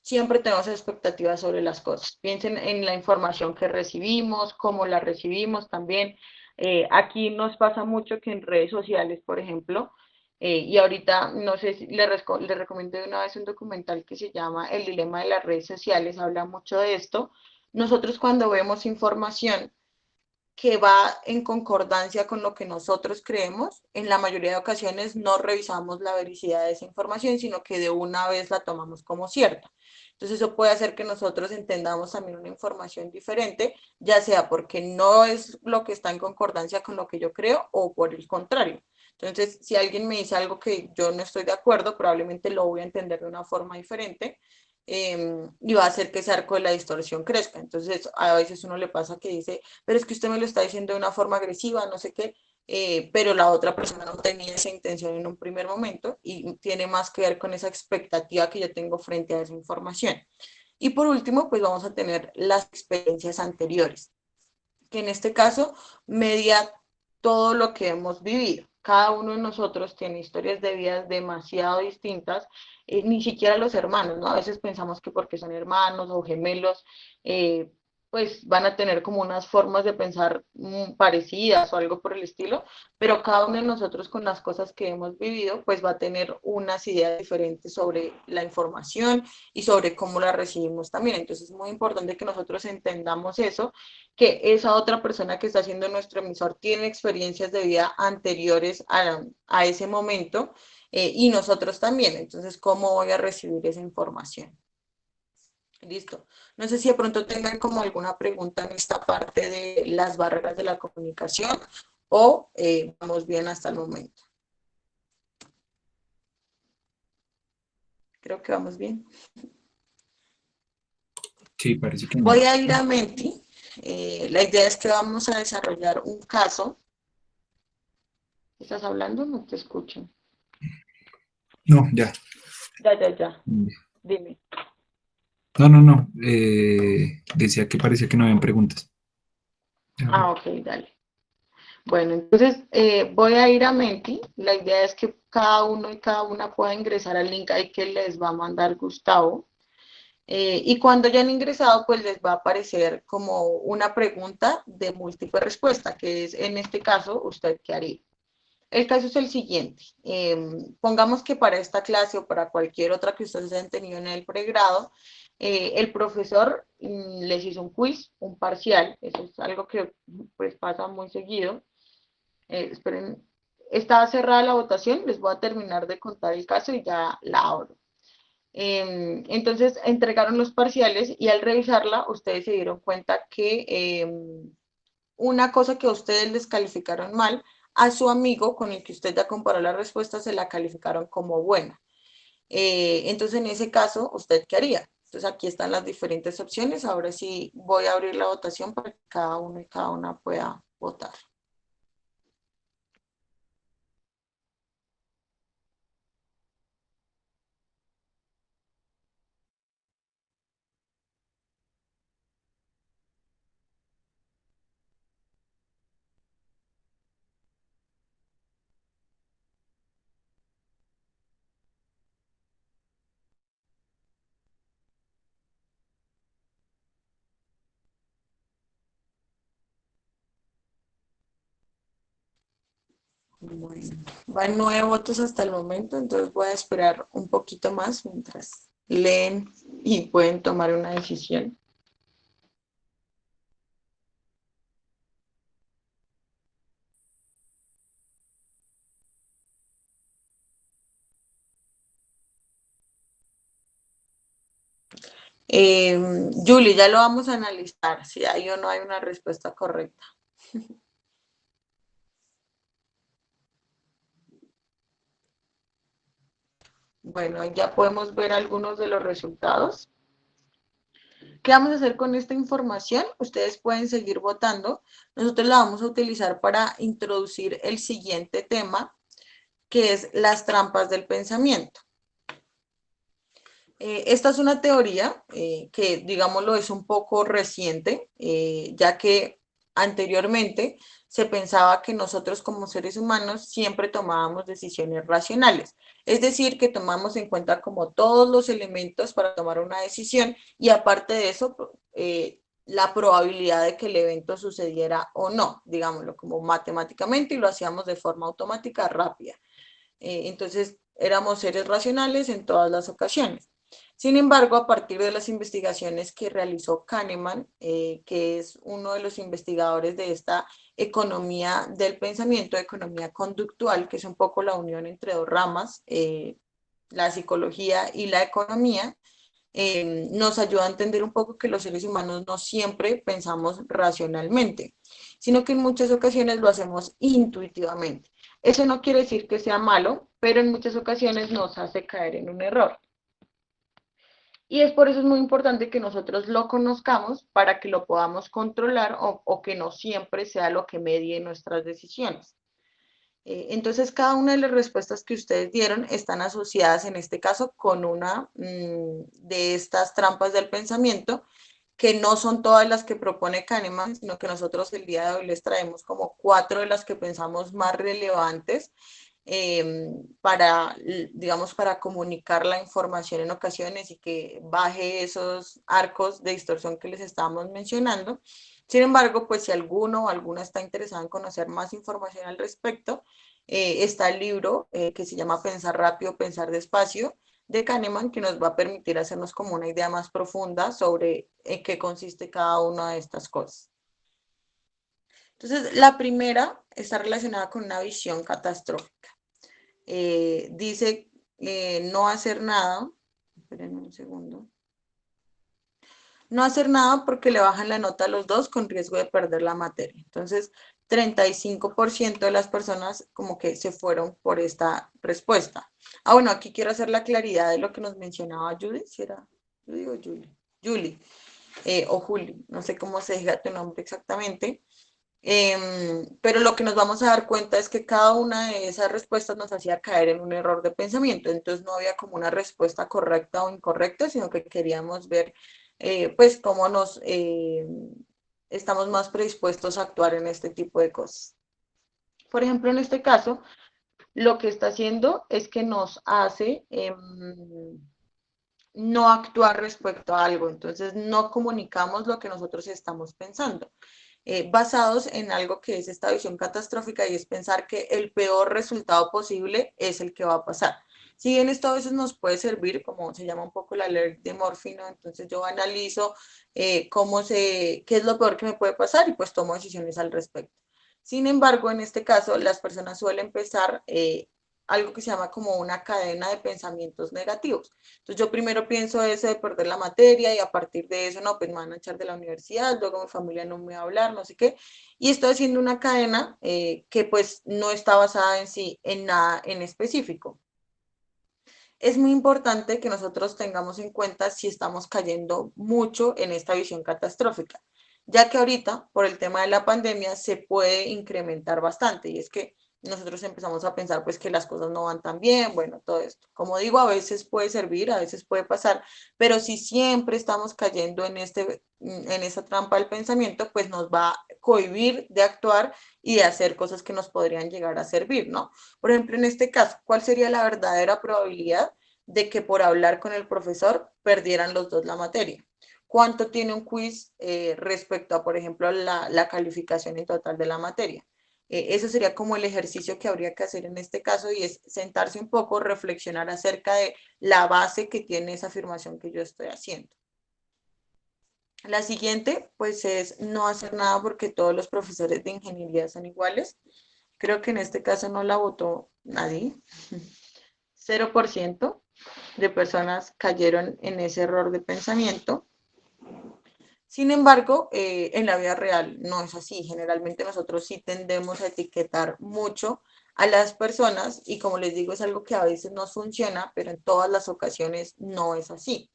siempre tenemos expectativas sobre las cosas. Piensen en la información que recibimos, cómo la recibimos también. Aquí nos pasa mucho que en redes sociales, por ejemplo, y ahorita no sé si les recomiendo de una vez un documental que se llama El dilema de las redes sociales, habla mucho de esto, nosotros cuando vemos información que va en concordancia con lo que nosotros creemos, en la mayoría de ocasiones no revisamos la veracidad de esa información, sino que de una vez la tomamos como cierta. Entonces eso puede hacer que nosotros entendamos también una información diferente, ya sea porque no es lo que está en concordancia con lo que yo creo o por el contrario. Entonces, si alguien me dice algo que yo no estoy de acuerdo, probablemente lo voy a entender de una forma diferente y va a hacer que ese arco de la distorsión crezca. Entonces, a veces uno le pasa que dice, pero es que usted me lo está diciendo de una forma agresiva, no sé qué, pero la otra persona no tenía esa intención en un primer momento y tiene más que ver con esa expectativa que yo tengo frente a esa información. Y por último, pues vamos a tener las experiencias anteriores, que en este caso media todo lo que hemos vivido. Cada uno de nosotros tiene historias de vidas demasiado distintas, ni siquiera los hermanos, ¿no? A veces pensamos que porque son hermanos o gemelos, eh, pues van a tener como unas formas de pensar parecidas o algo por el estilo, pero cada uno de nosotros con las cosas que hemos vivido, pues va a tener unas ideas diferentes sobre la información y sobre cómo la recibimos también. Entonces es muy importante que nosotros entendamos eso, que esa otra persona que está siendo nuestro emisor tiene experiencias de vida anteriores a ese momento y nosotros también. Entonces, ¿cómo voy a recibir esa información? Listo. No sé si de pronto tengan como alguna pregunta en esta parte de las barreras de la comunicación o vamos bien hasta el momento. Creo que vamos bien. Sí, parece que no. Voy a ir a Menti. La idea es que vamos a desarrollar un caso. ¿Estás hablando? No te escucho. No, ya. Ya. Dime. No. Decía que parecía que no habían preguntas. Ah, ok, dale. Bueno, entonces voy a ir a Menti. La idea es que cada uno y cada una pueda ingresar al link ahí que les va a mandar Gustavo. Y cuando ya han ingresado, pues les va a aparecer como una pregunta de múltiple respuesta, que es en este caso, ¿usted qué haría? El caso es el siguiente. Pongamos que para esta clase o para cualquier otra que ustedes hayan tenido en el pregrado, el profesor les hizo un quiz, un parcial. Eso es algo que pues pasa muy seguido. Esperen, está cerrada la votación, les voy a terminar de contar el caso y ya la abro. Entonces entregaron los parciales y al revisarla ustedes se dieron cuenta que una cosa que a ustedes les calificaron mal, a su amigo con el que usted ya comparó la respuesta se la calificaron como buena. Entonces en ese caso, ¿usted qué haría? Entonces aquí están las diferentes opciones. Ahora sí voy a abrir la votación para que cada uno y cada una pueda votar. Bueno, van 9 votos hasta el momento, entonces voy a esperar un poquito más mientras leen y pueden tomar una decisión. Julie, ya lo vamos a analizar, si hay o no hay una respuesta correcta. Bueno, ya podemos ver algunos de los resultados. ¿Qué vamos a hacer con esta información? Ustedes pueden seguir votando. Nosotros la vamos a utilizar para introducir el siguiente tema, que es las trampas del pensamiento. Esta es una teoría que, digámoslo, es un poco reciente, ya que anteriormente se pensaba que nosotros como seres humanos siempre tomábamos decisiones racionales, es decir, que tomamos en cuenta como todos los elementos para tomar una decisión y aparte de eso, la probabilidad de que el evento sucediera o no, digámoslo como matemáticamente y lo hacíamos de forma automática rápida. Entonces, éramos seres racionales en todas las ocasiones. Sin embargo, a partir de las investigaciones que realizó Kahneman, que es uno de los investigadores de esta economía del pensamiento, economía conductual, que es un poco la unión entre dos ramas, la psicología y la economía, nos ayuda a entender un poco que los seres humanos no siempre pensamos racionalmente, sino que en muchas ocasiones lo hacemos intuitivamente. Eso no quiere decir que sea malo, pero en muchas ocasiones nos hace caer en un error. Y es por eso es muy importante que nosotros lo conozcamos para que lo podamos controlar o que no siempre sea lo que medie nuestras decisiones. Entonces, cada una de las respuestas que ustedes dieron están asociadas en este caso con una de estas trampas del pensamiento, que no son todas las que propone Kahneman, sino que nosotros el día de hoy les traemos como 4 de las que pensamos más relevantes para, digamos, para comunicar la información en ocasiones y que baje esos arcos de distorsión que les estábamos mencionando. Sin embargo, pues si alguno o alguna está interesada en conocer más información al respecto, está el libro que se llama Pensar rápido, pensar despacio, de Kahneman, que nos va a permitir hacernos como una idea más profunda sobre en qué consiste cada una de estas cosas. Entonces, la primera está relacionada con una visión catastrófica. Dice no hacer nada, esperen un segundo, no hacer nada porque le bajan la nota a los dos con riesgo de perder la materia. Entonces, 35% de las personas como que se fueron por esta respuesta. Ah, bueno, aquí quiero hacer la claridad de lo que nos mencionaba Judy, si era Judy o Julie, Julie, o Juli, no sé cómo se diga tu nombre exactamente. Pero lo que nos vamos a dar cuenta es que cada una de esas respuestas nos hacía caer en un error de pensamiento, entonces no había como una respuesta correcta o incorrecta, sino que queríamos ver pues cómo nos estamos más predispuestos a actuar en este tipo de cosas. Por ejemplo, en este caso, lo que está haciendo es que nos hace no actuar respecto a algo, entonces no comunicamos lo que nosotros estamos pensando. Basados en algo que es esta visión catastrófica y es pensar que el peor resultado posible es el que va a pasar. Si bien esto a veces nos puede servir, como se llama un poco la ley de Murphy, ¿no? Entonces yo analizo qué es lo peor que me puede pasar y pues tomo decisiones al respecto. Sin embargo, en este caso, las personas suelen pensar algo que se llama como una cadena de pensamientos negativos. Entonces yo primero pienso eso de perder la materia y a partir de eso, no, pues me van a echar de la universidad, luego mi familia no me va a hablar, no sé qué. Y estoy haciendo una cadena que pues no está basada en sí, en nada en específico. Es muy importante que nosotros tengamos en cuenta si estamos cayendo mucho en esta visión catastrófica, ya que ahorita, por el tema de la pandemia, se puede incrementar bastante y es que nosotros empezamos a pensar pues que las cosas no van tan bien, bueno, todo esto. Como digo, a veces puede servir, a veces puede pasar, pero si siempre estamos cayendo en esa trampa del pensamiento, pues nos va a cohibir de actuar y de hacer cosas que nos podrían llegar a servir, ¿no? Por ejemplo, en este caso, ¿cuál sería la verdadera probabilidad de que por hablar con el profesor perdieran los dos la materia? ¿Cuánto tiene un quiz respecto a, por ejemplo, la calificación en total de la materia? Eso sería como el ejercicio que habría que hacer en este caso y es sentarse un poco, reflexionar acerca de la base que tiene esa afirmación que yo estoy haciendo. La siguiente, pues, es no hacer nada porque todos los profesores de ingeniería son iguales. Creo que en este caso no la votó nadie. 0% de personas cayeron en ese error de pensamiento. Sin embargo, en la vida real no es así. Generalmente nosotros sí tendemos a etiquetar mucho a las personas y como les digo es algo que a veces nos funciona, pero en todas las ocasiones no es así.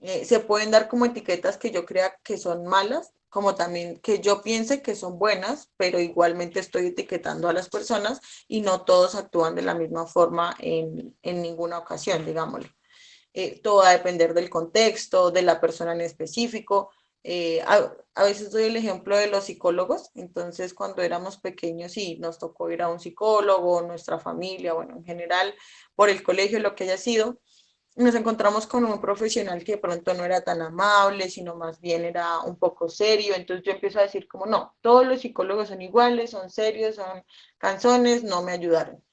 Se pueden dar como etiquetas que yo crea que son malas, como también que yo piense que son buenas, pero igualmente estoy etiquetando a las personas y no todos actúan de la misma forma en ninguna ocasión, digámoslo. Todo va a depender del contexto, de la persona en específico. A veces doy el ejemplo de los psicólogos, entonces cuando éramos pequeños y nos tocó ir a un psicólogo, nuestra familia, bueno, en general, por el colegio, lo que haya sido, nos encontramos con un profesional que de pronto no era tan amable, sino más bien era un poco serio, entonces yo empiezo a decir como no, todos los psicólogos son iguales, son serios, son canzones, no me ayudaron.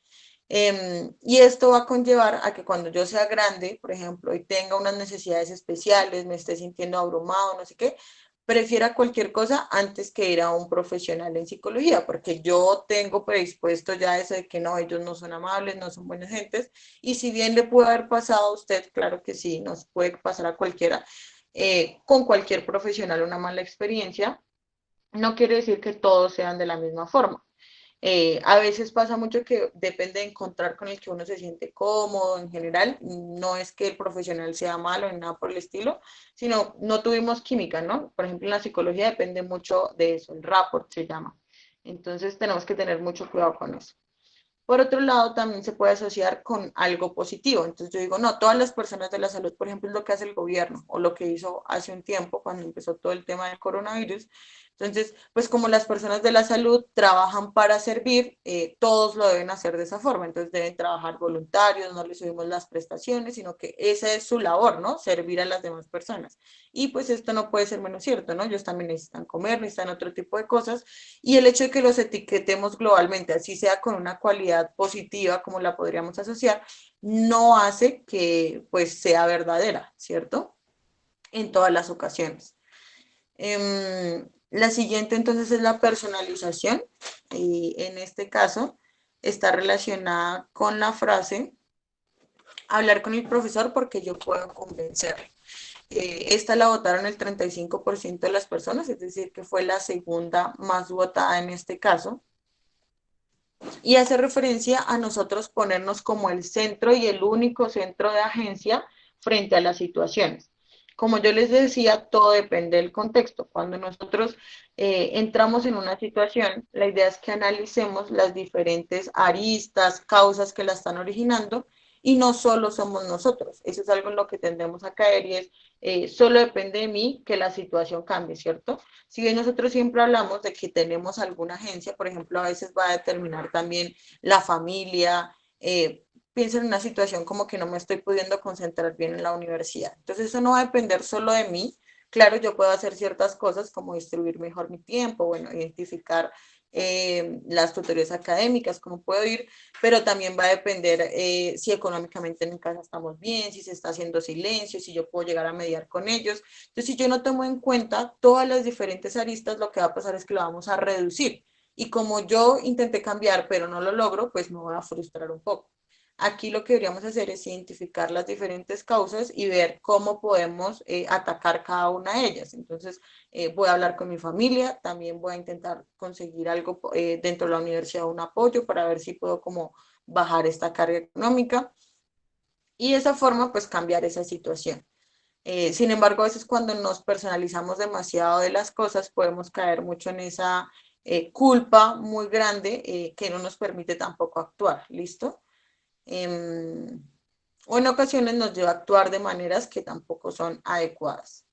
Y esto va a conllevar a que cuando yo sea grande, por ejemplo, y tenga unas necesidades especiales, me esté sintiendo abrumado, no sé qué, prefiera cualquier cosa antes que ir a un profesional en psicología, porque yo tengo predispuesto ya eso de que no, ellos no son amables, no son buenas gentes, y si bien le puede haber pasado a usted, claro que sí, nos puede pasar a cualquiera, con cualquier profesional una mala experiencia, no quiere decir que todos sean de la misma forma. A veces pasa mucho que depende de encontrar con el que uno se siente cómodo en general. No es que el profesional sea malo ni nada por el estilo, sino no tuvimos química, ¿no? Por ejemplo, en la psicología depende mucho de eso, el rapport se llama. Entonces tenemos que tener mucho cuidado con eso. Por otro lado, también se puede asociar con algo positivo. Entonces yo digo, no, todas las personas de la salud, por ejemplo, es lo que hace el gobierno o lo que hizo hace un tiempo cuando empezó todo el tema del coronavirus. Entonces, pues como las personas de la salud trabajan para servir, todos lo deben hacer de esa forma. Entonces deben trabajar voluntarios, no les subimos las prestaciones, sino que esa es su labor, ¿no? Servir a las demás personas. Y pues esto no puede ser menos cierto, ¿no? Ellos también necesitan comer, necesitan otro tipo de cosas. Y el hecho de que los etiquetemos globalmente, así sea con una cualidad positiva, como la podríamos asociar, no hace que pues sea verdadera, ¿cierto? En todas las ocasiones. La siguiente entonces es la personalización y en este caso está relacionada con la frase hablar con el profesor porque yo puedo convencerle. Esta la votaron el 35% de las personas, es decir, que fue la segunda más votada en este caso. Y hace referencia a nosotros ponernos como el centro y el único centro de agencia frente a las situaciones. Como yo les decía, todo depende del contexto. Cuando nosotros entramos en una situación, la idea es que analicemos las diferentes aristas, causas que la están originando y no solo somos nosotros. Eso es algo en lo que tendemos a caer y es solo depende de mí que la situación cambie, ¿cierto? Si bien nosotros siempre hablamos de que tenemos alguna agencia, por ejemplo, a veces va a determinar también la familia, pienso en una situación como que no me estoy pudiendo concentrar bien en la universidad. Entonces eso no va a depender solo de mí. Claro, yo puedo hacer ciertas cosas como distribuir mejor mi tiempo, bueno, identificar las tutorías académicas, cómo puedo ir, pero también va a depender si económicamente en mi casa estamos bien, si se está haciendo silencio, si yo puedo llegar a mediar con ellos. Entonces, si yo no tomo en cuenta todas las diferentes aristas, lo que va a pasar es que lo vamos a reducir. Y como yo intenté cambiar, pero no lo logro, pues me voy a frustrar un poco. Aquí lo que deberíamos hacer es identificar las diferentes causas y ver cómo podemos atacar cada una de ellas. Entonces, voy a hablar con mi familia, también voy a intentar conseguir algo dentro de la universidad, un apoyo para ver si puedo como bajar esta carga económica y de esa forma pues cambiar esa situación. Sin embargo, a veces cuando nos personalizamos demasiado de las cosas podemos caer mucho en esa culpa muy grande que no nos permite tampoco actuar, ¿listo? O en ocasiones nos lleva a actuar de maneras que tampoco son adecuadas.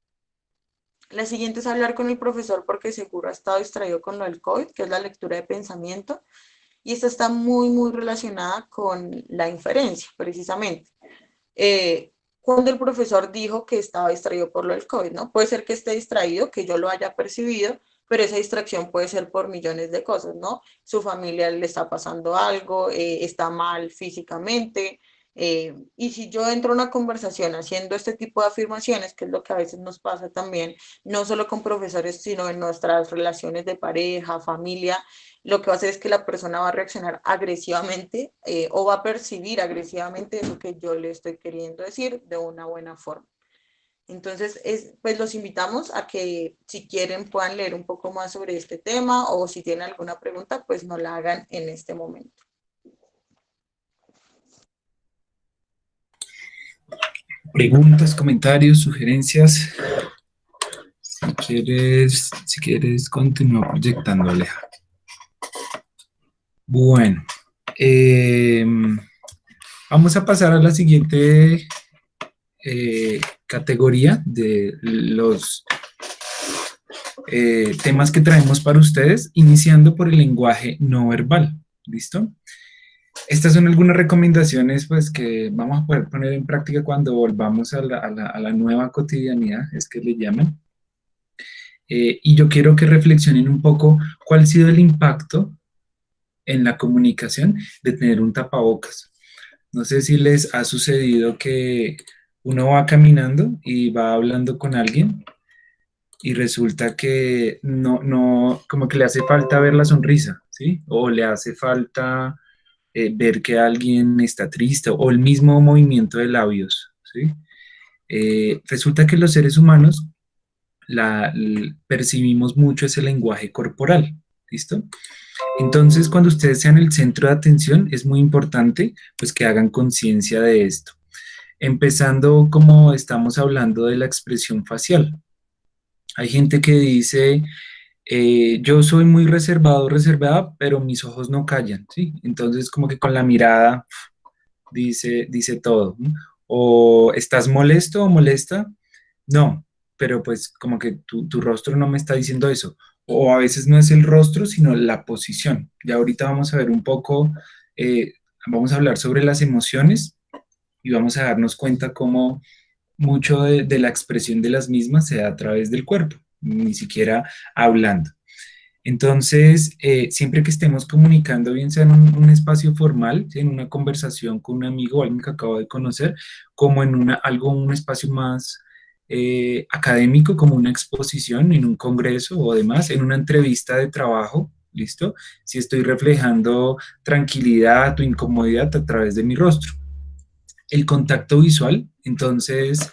La siguiente es hablar con el profesor porque seguro ha estado distraído con lo del COVID, que es la lectura de pensamiento, y esta está muy, muy relacionada con la inferencia, precisamente. Cuando el profesor dijo que estaba distraído por lo del COVID, ¿no? Puede ser que esté distraído, que yo lo haya percibido, pero esa distracción puede ser por millones de cosas, ¿no? Su familia le está pasando algo, está mal físicamente, y si yo entro a una conversación haciendo este tipo de afirmaciones, que es lo que a veces nos pasa también, no solo con profesores, sino en nuestras relaciones de pareja, familia, lo que va a hacer es que la persona va a reaccionar agresivamente o va a percibir agresivamente eso que yo le estoy queriendo decir de una buena forma. Entonces, pues los invitamos a que si quieren puedan leer un poco más sobre este tema o si tienen alguna pregunta, pues nos la hagan en este momento. Preguntas, comentarios, sugerencias. Si quieres, continúa proyectando, Aleja. Bueno, vamos a pasar a la siguiente categoría de los temas que traemos para ustedes, iniciando por el lenguaje no verbal. ¿Listo? Estas son algunas recomendaciones pues, que vamos a poder poner en práctica cuando volvamos a la nueva cotidianidad, es que le llaman. Y yo quiero que reflexionen un poco cuál ha sido el impacto en la comunicación de tener un tapabocas. No sé si les ha sucedido que uno va caminando y va hablando con alguien y resulta que como que le hace falta ver la sonrisa, ¿sí? O le hace falta ver que alguien está triste o el mismo movimiento de labios, ¿sí? Resulta que los seres humanos percibimos mucho ese lenguaje corporal, ¿listo? Entonces, cuando ustedes sean el centro de atención, es muy importante pues que hagan conciencia de esto. Empezando como estamos hablando de la expresión facial. Hay gente que dice, yo soy muy reservado, reservada, pero mis ojos no callan, ¿sí? Entonces, como que con la mirada dice todo, ¿no? O estás molesto o molesta, no, pero pues como que tu rostro no me está diciendo eso. O a veces no es el rostro, sino la posición. Ya ahorita vamos a ver un poco, vamos a hablar sobre las emociones y vamos a darnos cuenta cómo mucho de la expresión de las mismas se da a través del cuerpo, ni siquiera hablando. Entonces, siempre que estemos comunicando, bien sea en un espacio formal, ¿sí? En una conversación con un amigo o alguien que acabo de conocer, como en un espacio más académico, como una exposición, en un congreso o demás, en una entrevista de trabajo, ¿listo? Si estoy reflejando tranquilidad o incomodidad a través de mi rostro. El contacto visual, entonces,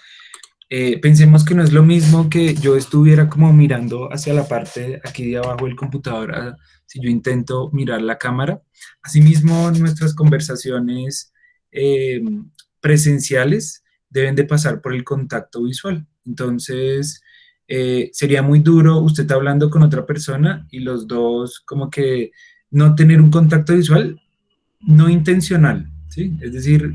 pensemos que no es lo mismo que yo estuviera como mirando hacia la parte aquí de abajo del computador, si yo intento mirar la cámara. Asimismo, nuestras conversaciones eh, presenciales deben de pasar por el contacto visual. Entonces, sería muy duro usted hablando con otra persona y los dos como que no tener un contacto visual no intencional, ¿sí? Es decir,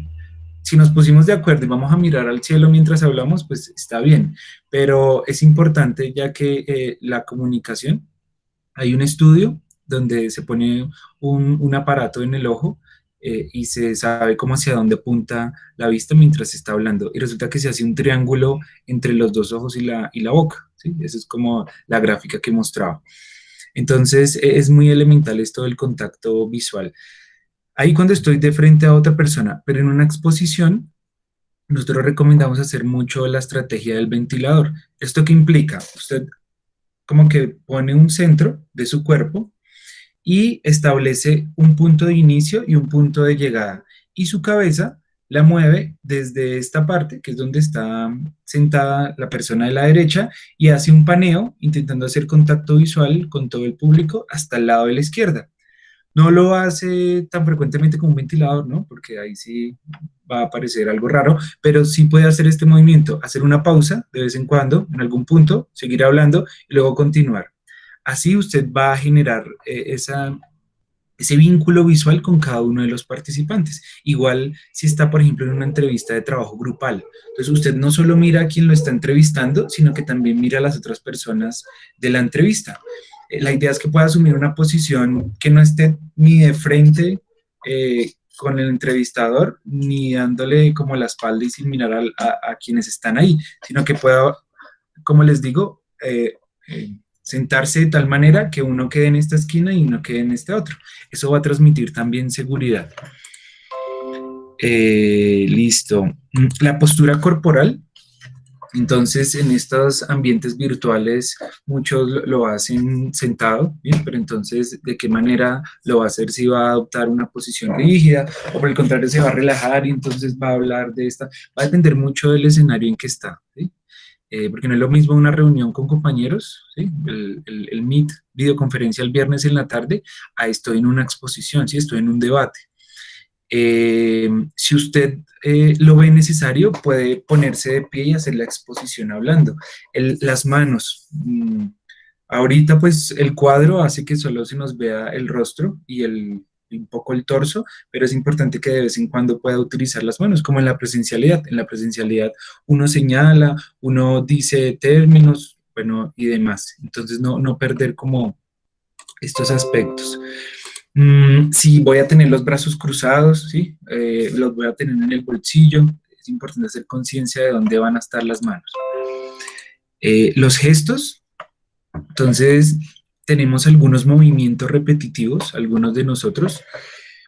si nos pusimos de acuerdo y vamos a mirar al cielo mientras hablamos, pues está bien, pero es importante ya que la comunicación, hay un estudio donde se pone un aparato en el ojo y se sabe cómo hacia dónde apunta la vista mientras se está hablando y resulta que se hace un triángulo entre los dos ojos y la boca, ¿sí? Esa es como la gráfica que mostraba. Entonces es muy elemental esto del contacto visual. Ahí cuando estoy de frente a otra persona, pero en una exposición, nosotros recomendamos hacer mucho la estrategia del ventilador. ¿Esto qué implica? Usted como que pone un centro de su cuerpo y establece un punto de inicio y un punto de llegada. Y su cabeza la mueve desde esta parte, que es donde está sentada la persona de la derecha, y hace un paneo intentando hacer contacto visual con todo el público hasta el lado de la izquierda. No lo hace tan frecuentemente como un ventilador, ¿no? Porque ahí sí va a parecer algo raro, pero sí puede hacer este movimiento, hacer una pausa de vez en cuando, en algún punto, seguir hablando y luego continuar. Así usted va a generar ese vínculo visual con cada uno de los participantes. Igual si está, por ejemplo, en una entrevista de trabajo grupal. Entonces usted no solo mira a quien lo está entrevistando, sino que también mira a las otras personas de la entrevista. La idea es que pueda asumir una posición que no esté ni de frente con el entrevistador, ni dándole como la espalda y sin mirar a quienes están ahí, sino que pueda, como les digo, sentarse de tal manera que uno quede en esta esquina y uno quede en este otro. Eso va a transmitir también seguridad. Listo. La postura corporal. Entonces, en estos ambientes virtuales, muchos lo hacen sentado, ¿bien? Pero entonces, ¿de qué manera lo va a hacer? Si va a adoptar una posición rígida o por el contrario se va a relajar y entonces va a hablar de esta. Va a depender mucho del escenario en que está, ¿sí? Porque no es lo mismo una reunión con compañeros, ¿sí? El Meet, videoconferencia el viernes en la tarde, a estoy en una exposición, ¿sí? Estoy en un debate. Si usted lo ve necesario, puede ponerse de pie y hacer la exposición hablando. Las manos. Ahorita pues el cuadro hace que solo se nos vea el rostro y un poco el torso, pero es importante que de vez en cuando pueda utilizar las manos, como en la presencialidad. En la presencialidad uno señala, uno dice términos, bueno, y demás. Entonces no perder como estos aspectos. Sí, voy a tener los brazos cruzados, ¿sí? Los voy a tener en el bolsillo. Es importante hacer conciencia de dónde van a estar las manos. Los gestos, entonces, tenemos algunos movimientos repetitivos, algunos de nosotros.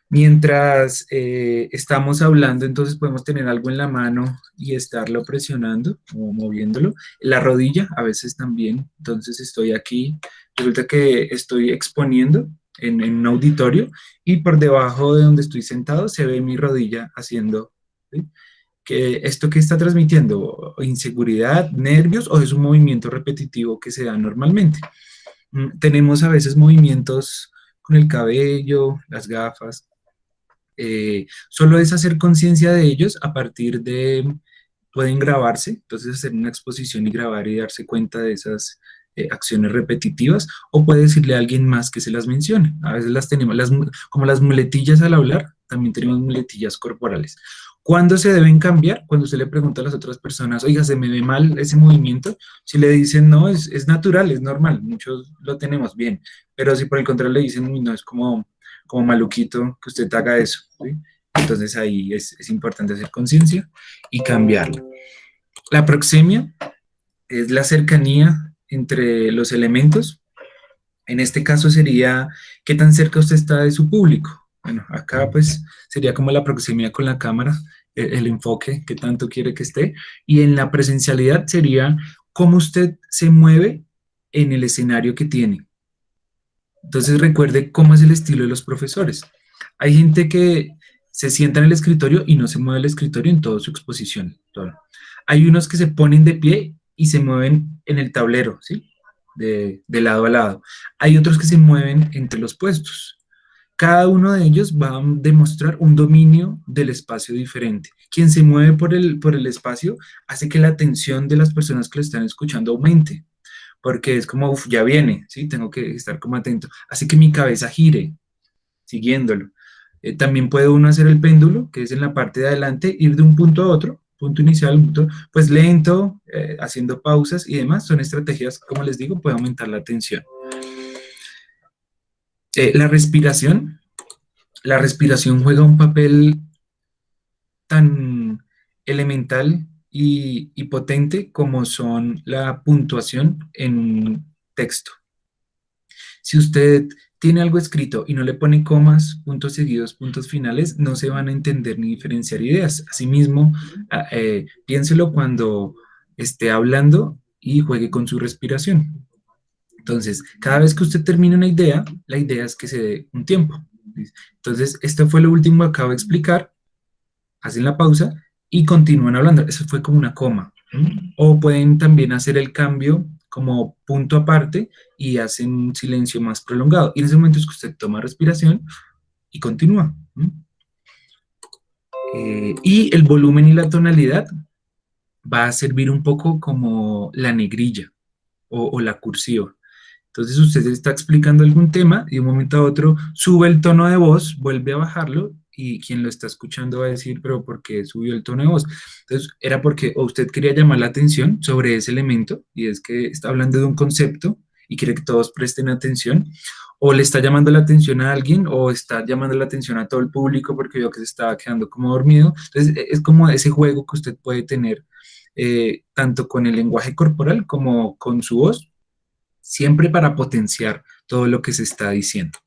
Mientras estamos hablando, entonces podemos tener algo en la mano y estarlo presionando o moviéndolo. La rodilla a veces también, entonces estoy aquí, resulta que estoy exponiendo en un auditorio y por debajo de donde estoy sentado se ve mi rodilla haciendo, ¿sí? ¿Esto qué está transmitiendo? ¿Inseguridad, nervios o es un movimiento repetitivo que se da normalmente? Tenemos a veces movimientos con el cabello, las gafas. Solo es hacer conciencia de ellos a partir de, pueden grabarse, entonces hacer una exposición y grabar y darse cuenta de esas acciones repetitivas, o puede decirle a alguien más que se las mencione. A veces las tenemos, como las muletillas al hablar, también tenemos muletillas corporales. ¿Cuándo se deben cambiar? Cuando usted le pregunta a las otras personas, oiga, se me ve mal ese movimiento, si le dicen, no, es natural, es normal, muchos lo tenemos bien, pero si por el contrario le dicen, "Uy, no, es como maluquito que usted haga eso", ¿sí? Entonces ahí es importante hacer conciencia y cambiarlo. La proxemia es la cercanía entre los elementos. En este caso sería qué tan cerca usted está de su público. Bueno, acá pues sería como la proximidad con la cámara, el enfoque, qué tanto quiere que esté. Y en la presencialidad sería cómo usted se mueve en el escenario que tiene. Entonces recuerde cómo es el estilo de los profesores. Hay gente que se sienta en el escritorio y no se mueve el escritorio en toda su exposición. Hay unos que se ponen de pie y se mueven en el tablero, ¿sí? De lado a lado. Hay otros que se mueven entre los puestos. Cada uno de ellos va a demostrar un dominio del espacio diferente. Quien se mueve por el espacio hace que la atención de las personas que lo están escuchando aumente, porque es como, uf, ya viene, ¿sí? Tengo que estar como atento. Así que mi cabeza gire, siguiéndolo. También puede uno hacer el péndulo, que es en la parte de adelante, ir de un punto a otro, punto inicial, punto, pues lento, haciendo pausas y demás. Son estrategias, como les digo, puede aumentar la atención. La respiración juega un papel tan elemental y potente como son la puntuación en un texto. Si usted tiene algo escrito y no le pone comas, puntos seguidos, puntos finales, no se van a entender ni diferenciar ideas. Asimismo, piénselo cuando esté hablando y juegue con su respiración. Entonces, cada vez que usted termine una idea, la idea es que se dé un tiempo. Entonces, esto fue lo último que acabo de explicar. Hacen la pausa y continúan hablando. Eso fue como una coma. O pueden también hacer el cambio como punto aparte y hacen un silencio más prolongado. Y en ese momento es que usted toma respiración y continúa. Y el volumen y la tonalidad va a servir un poco como la negrilla o la cursiva. Entonces usted está explicando algún tema y de un momento a otro sube el tono de voz, vuelve a bajarlo y quien lo está escuchando va a decir, pero ¿por qué subió el tono de voz? Entonces era porque o usted quería llamar la atención sobre ese elemento y es que está hablando de un concepto y quiere que todos presten atención, o le está llamando la atención a alguien o está llamando la atención a todo el público porque vio que se estaba quedando como dormido. Entonces es como ese juego que usted puede tener tanto con el lenguaje corporal como con su voz, siempre para potenciar todo lo que se está diciendo.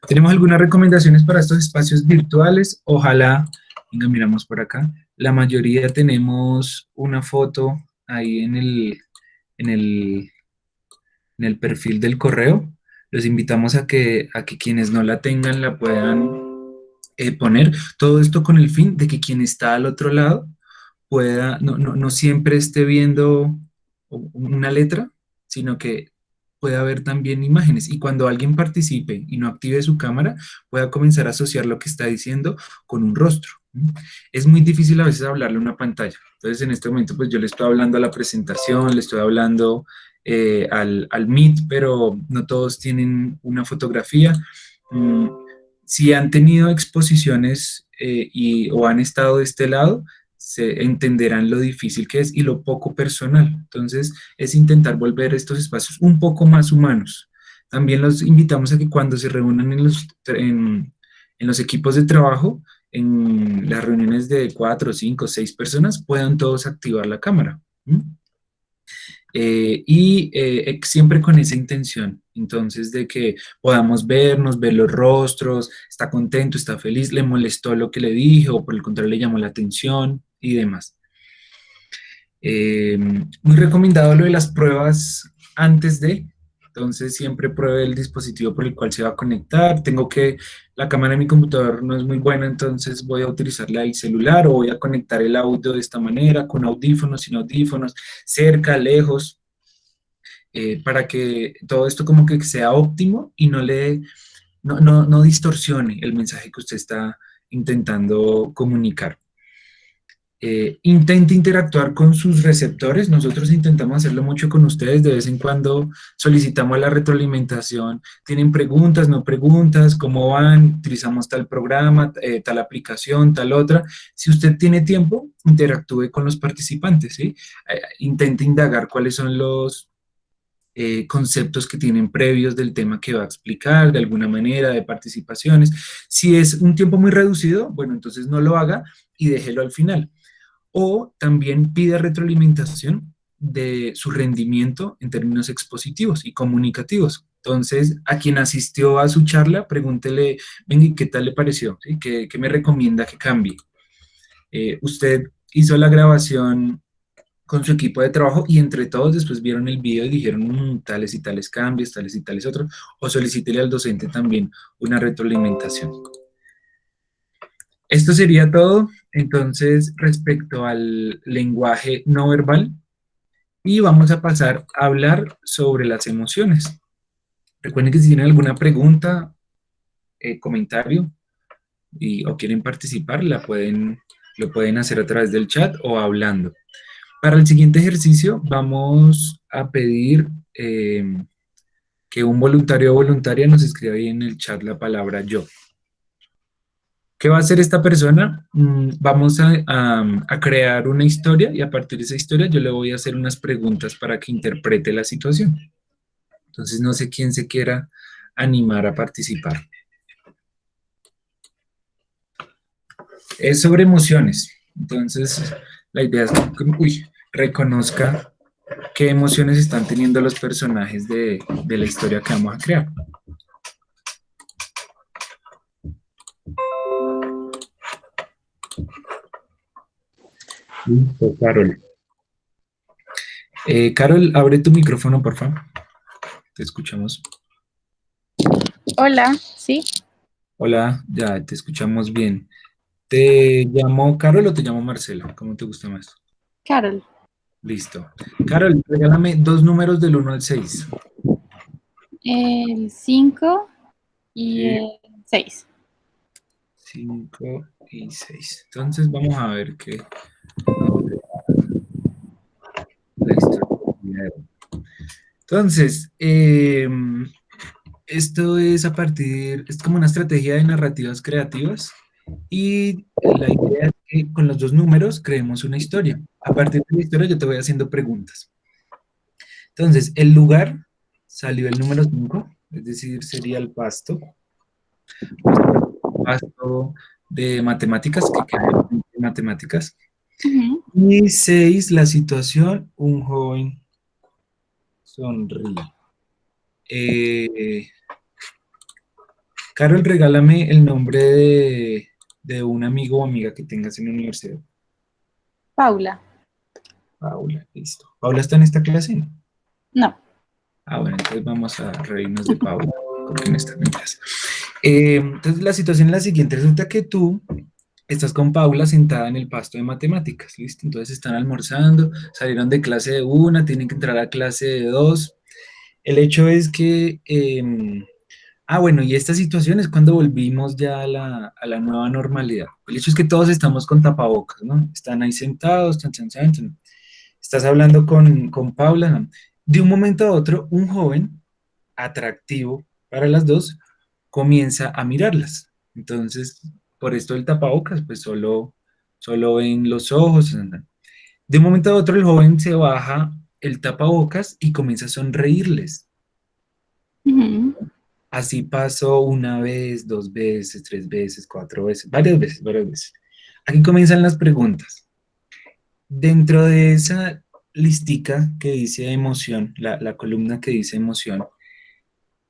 ¿Tenemos algunas recomendaciones para estos espacios virtuales? Ojalá, venga, miramos por acá, la mayoría tenemos una foto ahí en el perfil del correo. Los invitamos a que quienes no la tengan la puedan poner. Todo esto con el fin de que quien está al otro lado pueda, no siempre esté viendo una letra, sino que pueda haber también imágenes. Y cuando alguien participe y no active su cámara, pueda comenzar a asociar lo que está diciendo con un rostro. Es muy difícil a veces hablarle a una pantalla. Entonces, en este momento, pues yo le estoy hablando a la presentación, le estoy hablando al Meet, pero no todos tienen una fotografía. Si han tenido exposiciones o han estado de este lado, se entenderán lo difícil que es y lo poco personal. Entonces, es intentar volver estos espacios un poco más humanos. También los invitamos a que cuando se reúnan en los equipos de trabajo, en las reuniones de 4, 5, 6 personas, puedan todos activar la cámara. Siempre con esa intención, entonces, de que podamos vernos, ver los rostros, está contento, está feliz, le molestó lo que le dije o por el contrario le llamó la atención y demás. Muy recomendado lo de las pruebas antes de, entonces siempre pruebe el dispositivo por el cual se va a conectar. La cámara de mi computador no es muy buena, entonces voy a utilizar la del celular o voy a conectar el audio de esta manera, con audífonos, sin audífonos, cerca, lejos, para que todo esto como que sea óptimo y no distorsione el mensaje que usted está intentando comunicar. Intente interactuar con sus receptores. Nosotros intentamos hacerlo mucho con ustedes. De vez en cuando solicitamos la retroalimentación. ¿Tienen preguntas, no preguntas? ¿Cómo van? ¿Utilizamos tal programa, tal aplicación, tal otra? Si usted tiene tiempo, interactúe con los participantes, ¿sí? Intente indagar cuáles son los conceptos que tienen previos del tema que va a explicar, de alguna manera, de participaciones. Si es un tiempo muy reducido, bueno, entonces no lo haga y déjelo al final. O también pide retroalimentación de su rendimiento en términos expositivos y comunicativos. Entonces, a quien asistió a su charla, pregúntele, venga, ¿y qué tal le pareció? ¿Sí? ¿Qué me recomienda que cambie? Usted hizo la grabación con su equipo de trabajo y entre todos después vieron el video y dijeron tales y tales cambios, tales y tales otros, o solicítele al docente también una retroalimentación. Esto sería todo, entonces, respecto al lenguaje no verbal, y vamos a pasar a hablar sobre las emociones. Recuerden que si tienen alguna pregunta, comentario, o quieren participar, lo pueden hacer a través del chat o hablando. Para el siguiente ejercicio vamos a pedir que un voluntario o voluntaria nos escriba ahí en el chat la palabra yo. ¿Qué va a hacer esta persona? Vamos a crear una historia y a partir de esa historia yo le voy a hacer unas preguntas para que interprete la situación. Entonces no sé quién se quiera animar a participar. Es sobre emociones. Entonces la idea es que reconozca qué emociones están teniendo los personajes de la historia que vamos a crear. Listo, Carol. Carol, abre tu micrófono, por favor. Te escuchamos. Hola, ¿sí? Hola, ya te escuchamos bien. ¿Te llamo Carol o te llamo Marcela? ¿Cómo te gusta más? Carol. Listo. Carol, regálame 2 números del 1 al 6. El 5 y Sí. el 6. 5 y 6. Entonces vamos a ver qué la historia. Entonces, esto es es como una estrategia de narrativas creativas y la idea es que con los 2 números creemos una historia. A partir de la historia yo te voy haciendo preguntas. Entonces, el lugar salió el número 5, es decir, sería el pasto. Pasto de matemáticas, que queda en matemáticas. Y 6, la situación, un joven sonríe. Carol, regálame el nombre de un amigo o amiga que tengas en la universidad. Paula. Paula, listo. ¿Paula está en esta clase? No. Bueno, entonces vamos a reírnos de Paula, porque no está en clase. Entonces la situación es la siguiente. Resulta que tú estás con Paula sentada en el pasto de matemáticas, ¿listo? Entonces están almorzando, salieron de clase de 1, tienen que entrar a clase de 2. El hecho es que, bueno, y esta situación es cuando volvimos ya a la nueva normalidad. El hecho es que todos estamos con tapabocas, ¿no? Están ahí sentados, estás hablando con Paula, ¿no? De un momento a otro, un joven atractivo para las dos comienza a mirarlas. Entonces, por esto el tapabocas, pues solo ven los ojos. De un momento a otro, el joven se baja el tapabocas y comienza a sonreírles. Así pasó 1 vez, 2 veces, 3 veces, 4 veces, varias veces. Aquí comienzan las preguntas. Dentro de esa listica que dice emoción, la columna que dice emoción,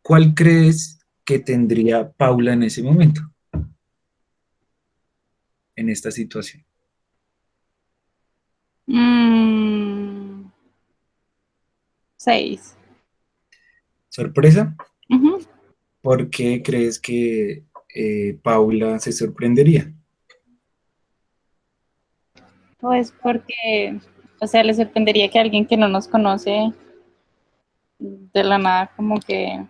¿cuál crees que tendría Paula en ese momento, en esta situación? Mm, 6. ¿Sorpresa? Ujú. ¿Por qué crees que Paula se sorprendería? Pues porque, o sea, le sorprendería que alguien que no nos conoce de la nada como que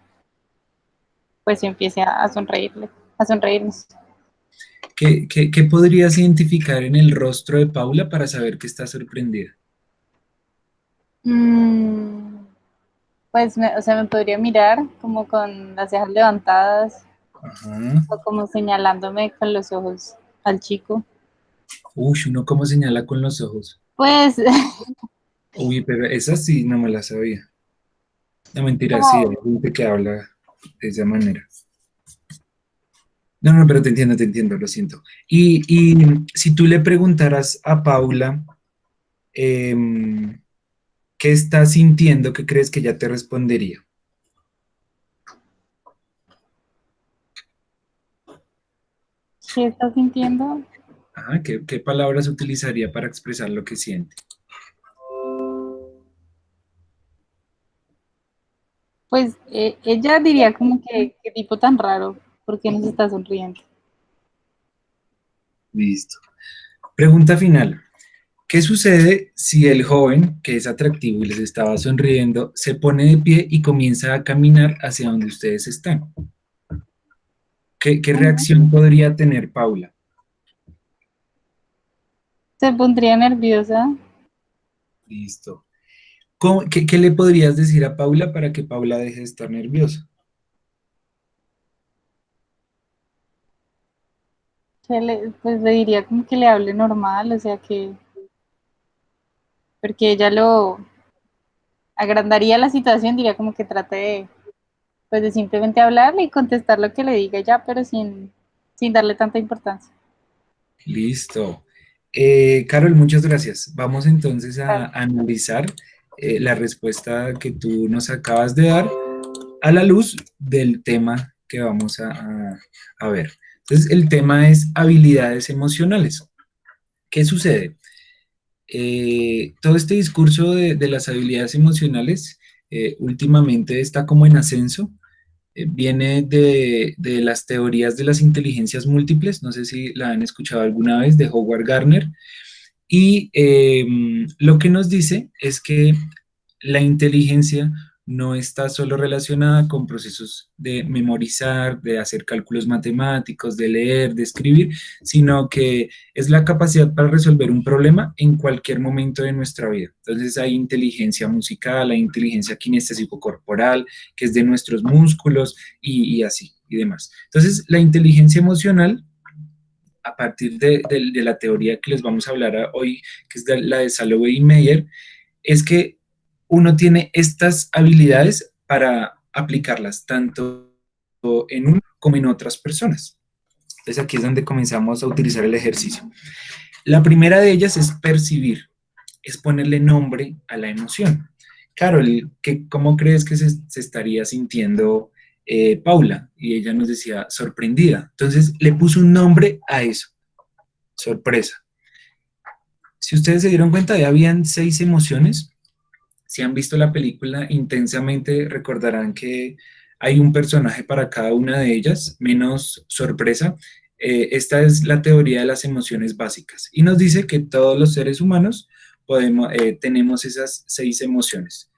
pues empiece a sonreírle, a sonreírnos. ¿Qué podrías identificar en el rostro de Paula para saber que está sorprendida? Mm, pues, o sea, me podría mirar como con las cejas levantadas Ajá. o como señalándome con los ojos al chico. Uy, uno cómo señala con los ojos. Pues, Uy, pero esa sí no me la sabía. No, mentira, sí, hay como, gente que habla de esa manera. No, no, pero te entiendo, lo siento. Y si tú le preguntaras a Paula, em, ¿qué está sintiendo? ¿Qué crees que ella te respondería? ¿qué estás sintiendo? Ajá, ¿qué palabras utilizaría para expresar lo que siente? Pues ella diría como que qué tipo tan raro, porque nos está sonriendo. Listo. Pregunta final. ¿Qué sucede si el joven, que es atractivo y les estaba sonriendo, se pone de pie y comienza a caminar hacia donde ustedes están? ¿Qué reacción podría tener Paula? Se pondría nerviosa. Listo. ¿Qué le podrías decir a Paula para que Paula deje de estar nerviosa? Pues le diría como que le hable normal, o sea que, porque ella lo agrandaría la situación, diría como que trate de, pues de simplemente hablarle y contestar lo que le diga ya, pero sin darle tanta importancia. Listo. Carol, muchas gracias. Vamos entonces a Claro. analizar la respuesta que tú nos acabas de dar a la luz del tema que vamos a ver. Entonces, el tema es habilidades emocionales. ¿Qué sucede? Todo este discurso de las habilidades emocionales últimamente está como en ascenso. Viene de las teorías de las inteligencias múltiples, no sé si la han escuchado alguna vez, de Howard Gardner, y lo que nos dice es que la inteligencia no está solo relacionada con procesos de memorizar, de hacer cálculos matemáticos, de leer, de escribir, sino que es la capacidad para resolver un problema en cualquier momento de nuestra vida. Entonces hay inteligencia musical, hay inteligencia kinestésico-corporal, que es de nuestros músculos y así, y demás. Entonces la inteligencia emocional a partir de la teoría que les vamos a hablar hoy, que es la de Salovey y Meyer, es que uno tiene estas habilidades para aplicarlas tanto en uno como en otras personas. Entonces aquí es donde comenzamos a utilizar el ejercicio. La primera de ellas es percibir, es ponerle nombre a la emoción. Carol, ¿cómo crees que se estaría sintiendo Paula? Y ella nos decía sorprendida. Entonces le puso un nombre a eso, sorpresa. Si ustedes se dieron cuenta, ya habían 6 emociones. Si han visto la película intensamente, recordarán que hay un personaje para cada una de ellas, menos sorpresa. Esta es la teoría de las emociones básicas y nos dice que todos los seres humanos tenemos esas 6 emociones.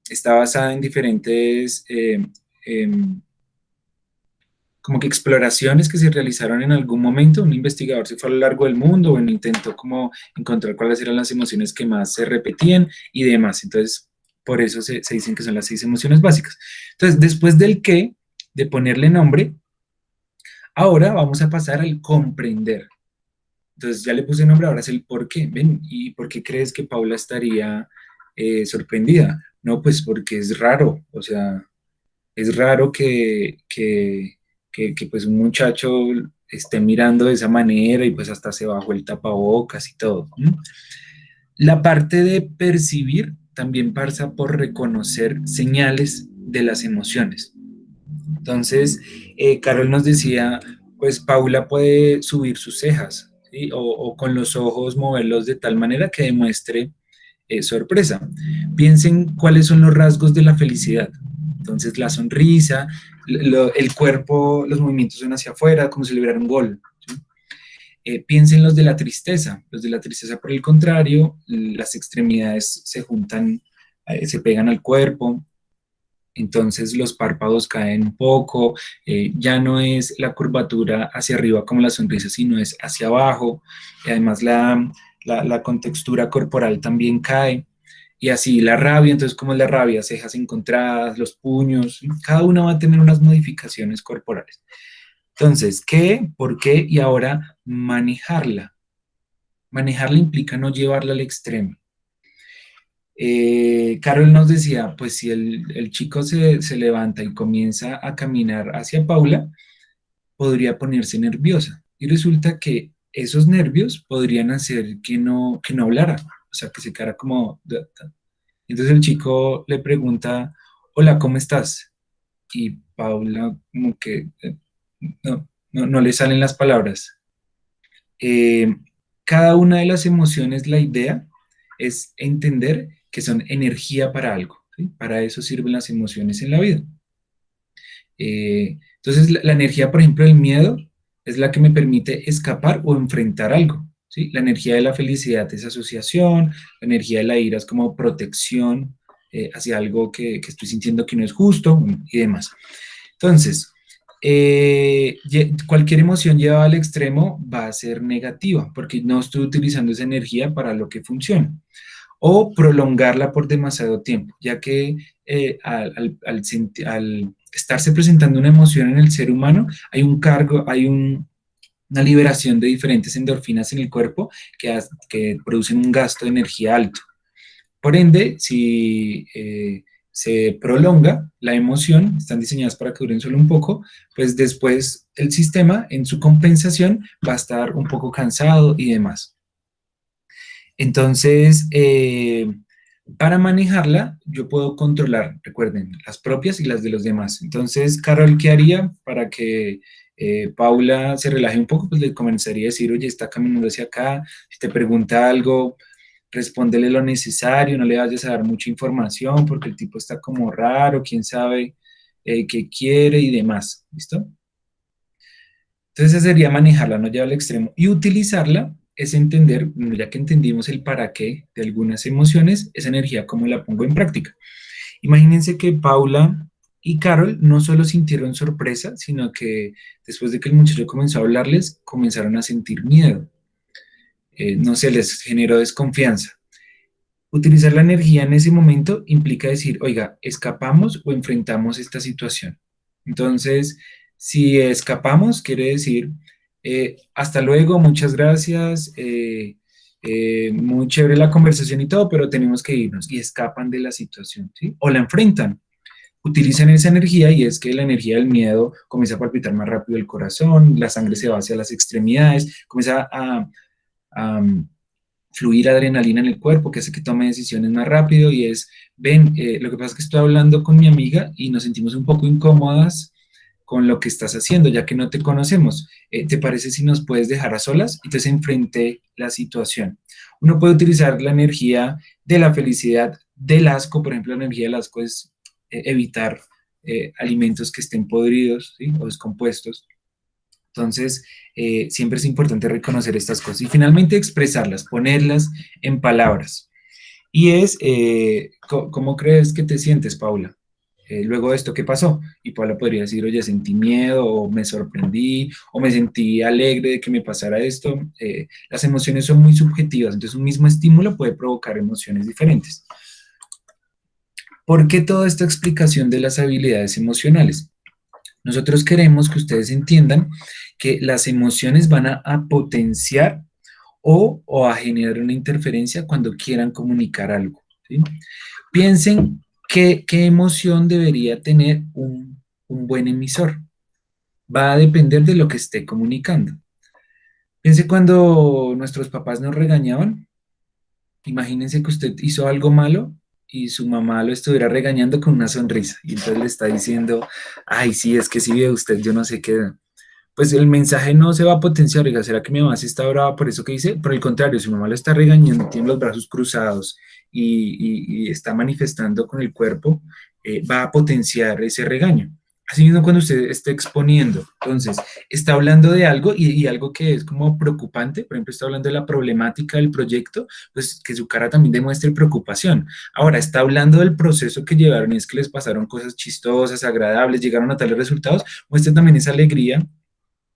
Está basada en diferentes em, como que exploraciones que se realizaron en algún momento. Un investigador se fue a lo largo del mundo, bueno, intentó como encontrar cuáles eran las emociones que más se repetían y demás. Entonces, por eso se dicen que son las 6 emociones básicas. Entonces, después del qué, de ponerle nombre, ahora vamos a pasar al comprender. Entonces, ya le puse nombre, ahora es el por qué. Ven, ¿y por qué crees que Paula estaría sorprendida? No, pues porque es raro, o sea, es raro que, pues un muchacho esté mirando de esa manera y pues hasta se bajó el tapabocas y todo. ¿Mm? La parte de percibir también pasa por reconocer señales de las emociones. Entonces, Carol nos decía, pues Paula puede subir sus cejas, ¿sí? O con los ojos moverlos de tal manera que demuestre sorpresa. Piensen cuáles son los rasgos de la felicidad. Entonces, la sonrisa, el cuerpo, los movimientos son hacia afuera, como celebrar un gol. ¿Sí? Piensen los de la tristeza. Los de la tristeza, por el contrario, las extremidades se juntan, se pegan al cuerpo. Entonces los párpados caen un poco, ya no es la curvatura hacia arriba como la sonrisa, sino es hacia abajo. Y además la contextura corporal también cae. Y así la rabia, entonces como es la rabia, cejas encontradas, los puños, cada una va a tener unas modificaciones corporales. Entonces, ¿qué? ¿Por qué? Y ahora manejarla. Manejarla implica no llevarla al extremo. Carol nos decía, pues si el chico se levanta y comienza a caminar hacia Paula, podría ponerse nerviosa. Y resulta que esos nervios podrían hacer que no hablara, o sea, que se quedara como... Entonces el chico le pregunta, hola, ¿cómo estás? Y Paula como que no le salen las palabras. Eh, Cada una de las emociones, la idea es entender que son energía para algo, ¿sí? Para eso sirven las emociones en la vida. Entonces, la energía, por ejemplo, del miedo es la que me permite escapar o enfrentar algo, ¿sí? La energía de la felicidad es asociación, la energía de la ira es como protección hacia algo que estoy sintiendo que no es justo y demás. Entonces, cualquier emoción llevada al extremo va a ser negativa porque no estoy utilizando esa energía para lo que funciona. O prolongarla por demasiado tiempo, ya que al estarse presentando una emoción en el ser humano, hay un cargo, una liberación de diferentes endorfinas en el cuerpo que producen un gasto de energía alto. Por ende, si se prolonga la emoción, están diseñadas para que duren solo un poco, pues después el sistema en su compensación va a estar un poco cansado y demás. Entonces, para manejarla, yo puedo controlar, recuerden, las propias y las de los demás. Entonces, Carol, ¿qué haría para que Paula se relaje un poco? Pues le comenzaría a decir, oye, está caminando hacia acá, si te pregunta algo, respóndele lo necesario, no le vayas a dar mucha información porque el tipo está como raro, quién sabe qué quiere y demás, ¿listo? Entonces, esa sería manejarla, no llevarla al extremo. Y utilizarla es entender, ya que entendimos el para qué de algunas emociones, esa energía, cómo la pongo en práctica. Imagínense que Paula y Carol no solo sintieron sorpresa, sino que después de que el muchacho comenzó a hablarles, comenzaron a sentir miedo. No se les generó desconfianza. Utilizar la energía en ese momento implica decir, oiga, ¿escapamos o enfrentamos esta situación? Entonces, si escapamos, quiere decir, hasta luego, muchas gracias, muy chévere la conversación y todo, pero tenemos que irnos y escapan de la situación, ¿sí? O la enfrentan, utilizan esa energía y es que la energía del miedo comienza a palpitar más rápido el corazón, la sangre se va hacia las extremidades, comienza a fluir adrenalina en el cuerpo, que hace que tome decisiones más rápido y es, ven, lo que pasa es que estoy hablando con mi amiga y nos sentimos un poco incómodas con lo que estás haciendo, ya que no te conocemos. ¿Te parece si nos puedes dejar a solas? Y entonces enfrenté la situación. Uno puede utilizar la energía de la felicidad, del asco, por ejemplo, la energía del asco es evitar alimentos que estén podridos, ¿sí? O descompuestos. Entonces, siempre es importante reconocer estas cosas y finalmente expresarlas, ponerlas en palabras. Y es, ¿cómo crees que te sientes, Paula? Luego de esto, ¿qué pasó? Y Paula podría decir, oye, sentí miedo, o me sorprendí, o me sentí alegre de que me pasara esto. Las emociones son muy subjetivas, entonces un mismo estímulo puede provocar emociones diferentes. ¿Por qué toda esta explicación de las habilidades emocionales? Nosotros queremos que ustedes entiendan que las emociones van a potenciar o a generar una interferencia cuando quieran comunicar algo, ¿sí? Piensen qué emoción debería tener un buen emisor. Va a depender de lo que esté comunicando. Piense cuando nuestros papás nos regañaban, Imagínense que usted hizo algo malo y su mamá lo estuviera regañando con una sonrisa y entonces le está diciendo, ay, sí, es que si ve usted, yo no sé qué. Pues el mensaje no se va a potenciar. Oiga, ¿será que mi mamá sí está brava por eso que dice? Por el contrario, si mi mamá lo está regañando, tiene los brazos cruzados y está manifestando con el cuerpo, va a potenciar ese regaño. Asimismo, cuando usted esté exponiendo, entonces, está hablando de algo y algo que es como preocupante, por ejemplo, está hablando de la problemática del proyecto, pues que su cara también demuestre preocupación. Ahora, está hablando del proceso que llevaron, y es que les pasaron cosas chistosas, agradables, llegaron a tales resultados, muestre también esa alegría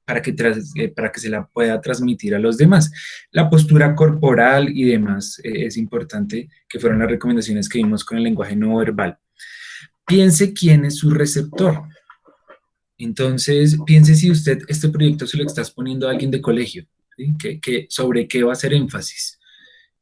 para que se la pueda transmitir a los demás. La postura corporal y demás es importante, que fueron las recomendaciones que vimos con el lenguaje no verbal. Piense quién es su receptor. Entonces, piense si usted este proyecto se lo está exponiendo a alguien de colegio, ¿sí? ¿Sobre qué va a hacer énfasis?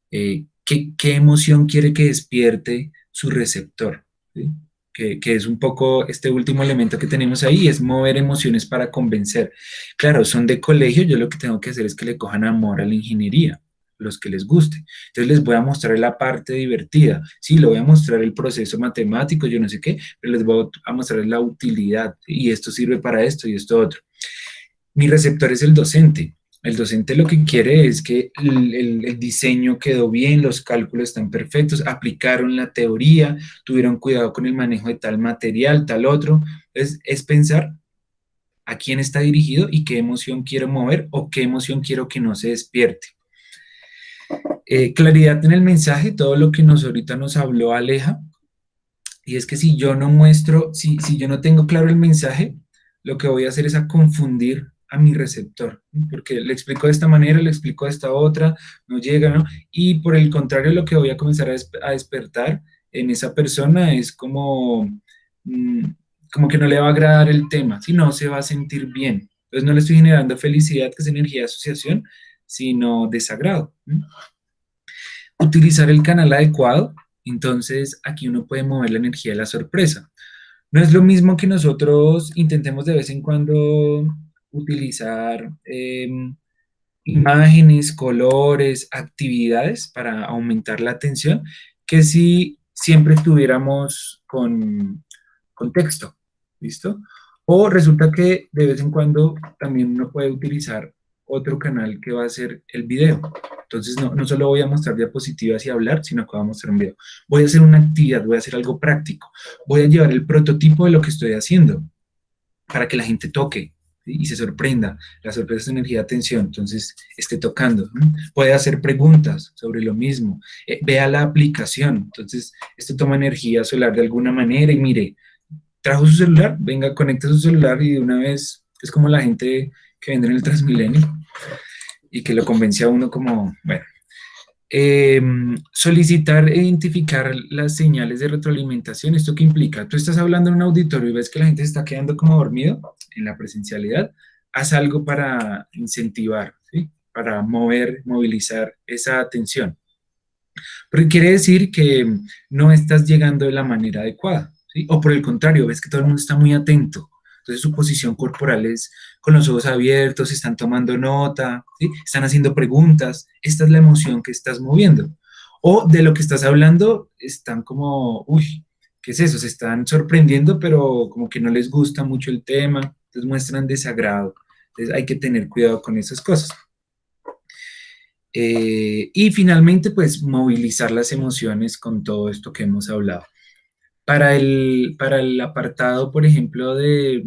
¿Qué emoción quiere que despierte su receptor? ¿Sí? Que es un poco este último elemento que tenemos ahí, es mover emociones para convencer. Claro, son de colegio, yo lo que tengo que hacer es que le cojan amor a la ingeniería, los que les guste. Entonces les voy a mostrar la parte divertida, sí, le voy a mostrar el proceso matemático, yo no sé qué, pero les voy a mostrar la utilidad, ¿sí? Y esto sirve para esto y esto otro. Mi receptor es el docente. El docente lo que quiere es que el diseño quedó bien, los cálculos están perfectos, aplicaron la teoría, tuvieron cuidado con el manejo de tal material, tal otro. Es pensar a quién está dirigido y qué emoción quiero mover o qué emoción quiero que no se despierte. Claridad en el mensaje, todo lo que ahorita nos habló Aleja, y es que si yo no muestro, si yo no tengo claro el mensaje, lo que voy a hacer es a confundir a mi receptor, ¿no? Porque le explico de esta manera, le explico de esta otra, no llega, ¿no? Y por el contrario, lo que voy a comenzar a despertar en esa persona es como que no le va a agradar el tema, si no se va a sentir bien. Entonces no le estoy generando felicidad, que es energía de asociación, sino desagrado, ¿no? Utilizar el canal adecuado, entonces aquí uno puede mover la energía de la sorpresa. No es lo mismo que nosotros intentemos de vez en cuando utilizar imágenes, colores, actividades para aumentar la atención, que si siempre estuviéramos con texto, ¿listo? O resulta que de vez en cuando también uno puede utilizar otro canal que va a ser el video. Entonces no solo voy a mostrar diapositivas y hablar, sino que voy a mostrar un video. Voy a hacer una actividad, voy a hacer algo práctico. Voy a llevar el prototipo de lo que estoy haciendo para que la gente toque, ¿sí? Y se sorprenda. La sorpresa es energía de atención, entonces esté tocando, ¿no? Puede hacer preguntas sobre lo mismo. Vea la aplicación. Entonces esto toma energía solar de alguna manera y mire, trajo su celular, venga, conecte su celular y de una vez es como la gente que vende en el Transmilenio y que lo convence a uno como, bueno. Solicitar e identificar las señales de retroalimentación. ¿Esto qué implica? Tú estás hablando en un auditorio y ves que la gente se está quedando como dormido en la presencialidad, haz algo para incentivar, ¿sí? Para movilizar esa atención. Porque quiere decir que no estás llegando de la manera adecuada, ¿sí? O por el contrario, ves que todo el mundo está muy atento. Entonces su posición corporal es con los ojos abiertos, están tomando nota, ¿sí? Están haciendo preguntas. Esta es la emoción que estás moviendo. O de lo que estás hablando, están como, uy, ¿qué es eso? Se están sorprendiendo, pero como que no les gusta mucho el tema, entonces muestran desagrado. Entonces hay que tener cuidado con esas cosas. Y finalmente, pues movilizar las emociones con todo esto que hemos hablado. Para el apartado, por ejemplo, de,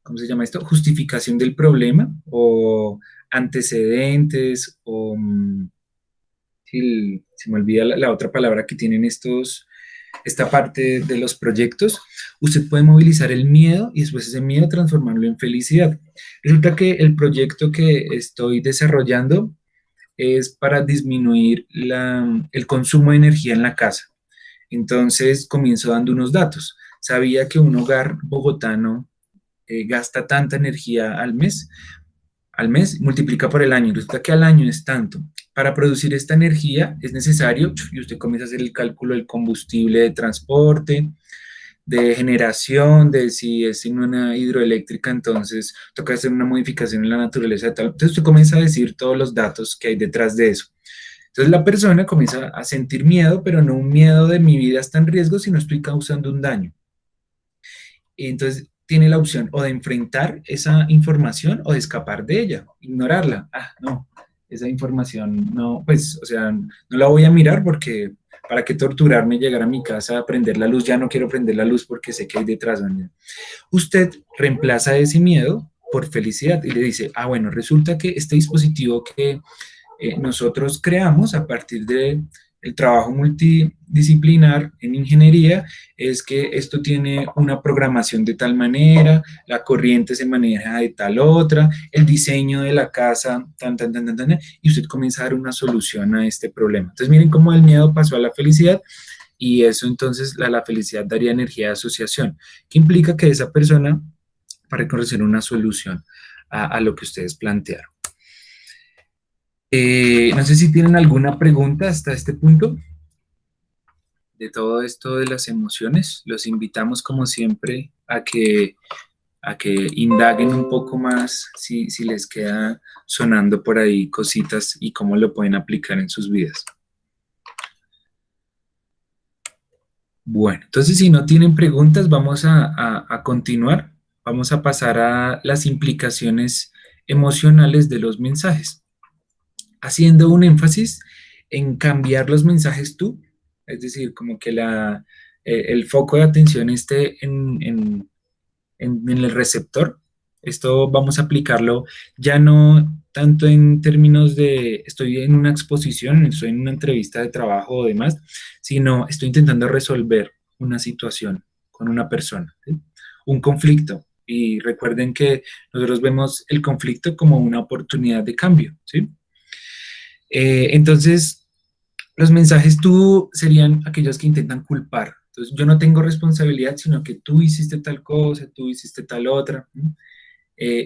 ¿cómo se llama esto? Justificación del problema o antecedentes o, se me olvida la otra palabra que tienen esta parte de los proyectos, usted puede movilizar el miedo y después ese miedo transformarlo en felicidad. Resulta que el proyecto que estoy desarrollando es para disminuir el consumo de energía en la casa. Entonces comienzo dando unos datos. Sabía que un hogar bogotano gasta tanta energía al mes multiplica por el año. Resulta que al año es tanto. Para producir esta energía es necesario, y usted comienza a hacer el cálculo del combustible de transporte, de generación, de si es en una hidroeléctrica, entonces toca hacer una modificación en la naturaleza de tal. Entonces usted comienza a decir todos los datos que hay detrás de eso. Entonces la persona comienza a sentir miedo, pero no un miedo de mi vida está en riesgo, sino estoy causando un daño. Y entonces tiene la opción o de enfrentar esa información o de escapar de ella, ignorarla. Ah, no, esa información no, pues, o sea, no la voy a mirar porque para qué torturarme, llegar a mi casa, prender la luz, ya no quiero prender la luz porque sé que hay detrás. ¿No? Usted reemplaza ese miedo por felicidad y le dice, ah, bueno, resulta que este dispositivo que nosotros creamos a partir de el trabajo multidisciplinar en ingeniería es que esto tiene una programación de tal manera, la corriente se maneja de tal otra, el diseño de la casa, y usted comienza a dar una solución a este problema. Entonces miren cómo el miedo pasó a la felicidad y eso entonces la felicidad daría energía de asociación, que implica que esa persona para conocer una solución a lo que ustedes plantearon. No sé si tienen alguna pregunta hasta este punto de todo esto de las emociones. Los invitamos como siempre a que indaguen un poco más si les queda sonando por ahí cositas y cómo lo pueden aplicar en sus vidas. Bueno, entonces si no tienen preguntas, vamos a continuar. Vamos a pasar a las implicaciones emocionales de los mensajes, haciendo un énfasis en cambiar los mensajes tú, es decir, como que el foco de atención esté en el receptor. Esto vamos a aplicarlo ya no tanto en términos de estoy en una exposición, estoy en una entrevista de trabajo o demás, sino estoy intentando resolver una situación con una persona, ¿sí? Un conflicto. Y recuerden que nosotros vemos el conflicto como una oportunidad de cambio, ¿sí? Entonces, los mensajes tú serían aquellos que intentan culpar. Entonces, yo no tengo responsabilidad, sino que tú hiciste tal cosa, tú hiciste tal otra.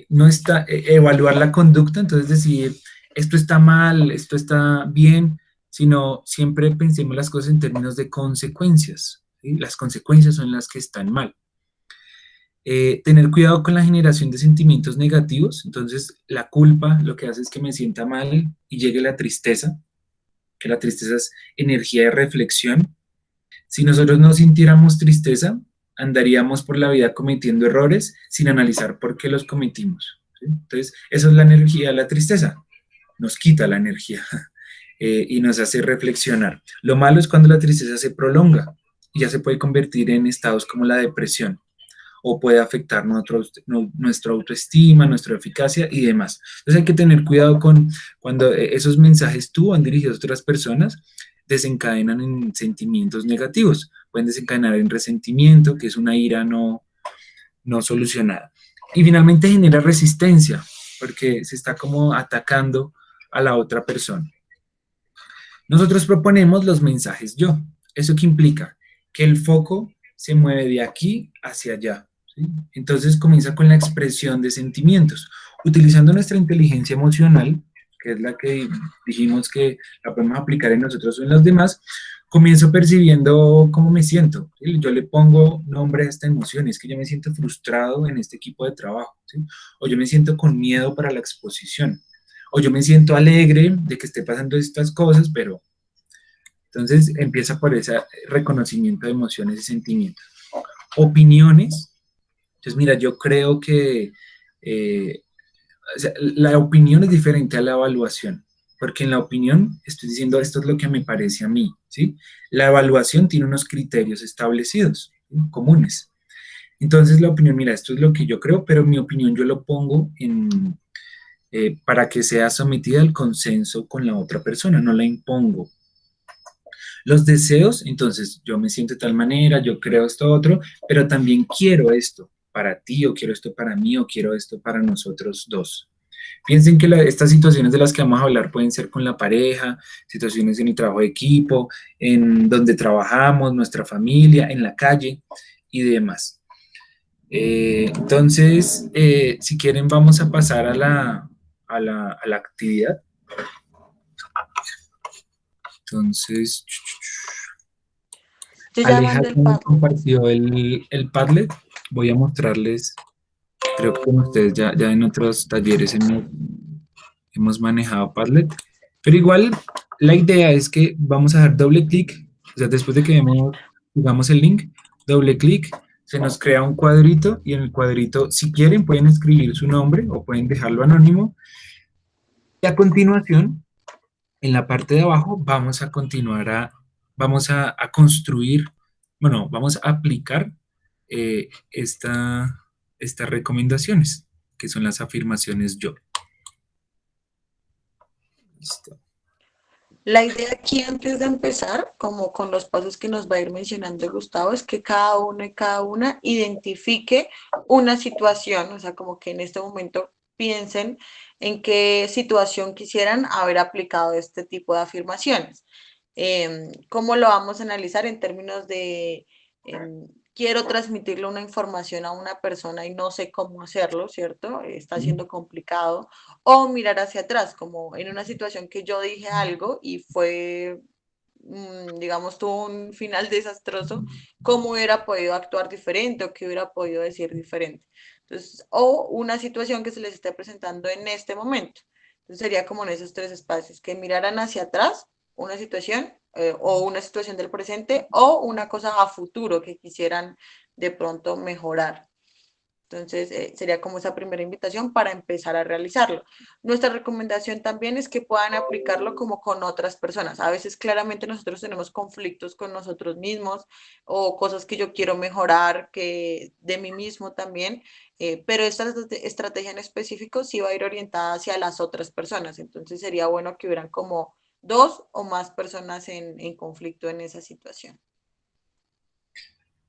No está, evaluar la conducta, entonces decir, esto está mal, esto está bien, sino siempre pensemos las cosas en términos de consecuencias, ¿sí? Las consecuencias son las que están mal. Tener cuidado con la generación de sentimientos negativos, entonces la culpa lo que hace es que me sienta mal y llegue la tristeza, que la tristeza es energía de reflexión. Si nosotros no sintiéramos tristeza, andaríamos por la vida cometiendo errores sin analizar por qué los cometimos, ¿sí? Entonces, eso es la energía de la tristeza, nos quita la energía y nos hace reflexionar. Lo malo es cuando la tristeza se prolonga y ya se puede convertir en estados como la depresión o puede afectar nuestra autoestima, nuestra eficacia y demás. Entonces hay que tener cuidado con cuando esos mensajes tú van dirigidos a otras personas, desencadenan en sentimientos negativos, pueden desencadenar en resentimiento, que es una ira no solucionada. Y finalmente genera resistencia, porque se está como atacando a la otra persona. Nosotros proponemos los mensajes yo. ¿Eso qué implica? Que el foco se mueve de aquí hacia allá, ¿sí? Entonces comienza con la expresión de sentimientos, utilizando nuestra inteligencia emocional, que es la que dijimos que la podemos aplicar en nosotros o en los demás. Comienzo percibiendo cómo me siento, ¿sí? Yo le pongo nombre a esta emoción, es que yo me siento frustrado en este equipo de trabajo, ¿sí? O yo me siento con miedo para la exposición, o yo me siento alegre de que esté pasando estas cosas, pero entonces empieza por ese reconocimiento de emociones y sentimientos. Opiniones, entonces mira, yo creo que o sea, la opinión es diferente a la evaluación, porque en la opinión estoy diciendo esto es lo que me parece a mí, ¿sí? La evaluación tiene unos criterios establecidos, ¿sí? Comunes. Entonces la opinión, mira, esto es lo que yo creo, pero mi opinión yo lo pongo para que sea sometida al consenso con la otra persona, no la impongo. Los deseos, entonces yo me siento de tal manera, yo creo esto otro, pero también quiero esto para ti, o quiero esto para mí, o quiero esto para nosotros dos. Piensen que estas situaciones de las que vamos a hablar pueden ser con la pareja, situaciones en el trabajo de equipo, en donde trabajamos, nuestra familia, en la calle y demás. Entonces, si quieren vamos a pasar a la actividad. Entonces, Yo ya Aleja mandé el Padlet. compartió el Padlet. Voy a mostrarles, creo que con ustedes ya en otros talleres hemos manejado Padlet. Pero igual, la idea es que vamos a dar doble clic, o sea, después de que digamos el link, doble clic, se nos crea un cuadrito y en el cuadrito, si quieren, pueden escribir su nombre o pueden dejarlo anónimo. Y a continuación, en la parte de abajo, vamos a continuar vamos a construir, bueno, vamos a aplicar estas recomendaciones, que son las afirmaciones yo. Listo. La idea aquí antes de empezar, como con los pasos que nos va a ir mencionando Gustavo, es que cada uno y cada una identifique una situación, o sea, como que en este momento piensen en qué situación quisieran haber aplicado este tipo de afirmaciones. ¿Cómo lo vamos a analizar en términos de quiero transmitirle una información a una persona y no sé cómo hacerlo, ¿cierto? Está siendo complicado. O mirar hacia atrás, como en una situación que yo dije algo y fue, digamos, tuvo un final desastroso, ¿cómo hubiera podido actuar diferente o qué hubiera podido decir diferente? Entonces, o una situación que se les esté presentando en este momento. Entonces sería como en esos tres espacios, que miraran hacia atrás una situación o una situación del presente o una cosa a futuro que quisieran de pronto mejorar. Entonces, sería como esa primera invitación para empezar a realizarlo. Nuestra recomendación también es que puedan aplicarlo como con otras personas. A veces claramente nosotros tenemos conflictos con nosotros mismos o cosas que yo quiero mejorar que de mí mismo también, pero esta estrategia en específico sí va a ir orientada hacia las otras personas. Entonces, sería bueno que hubieran como dos o más personas en conflicto en esa situación.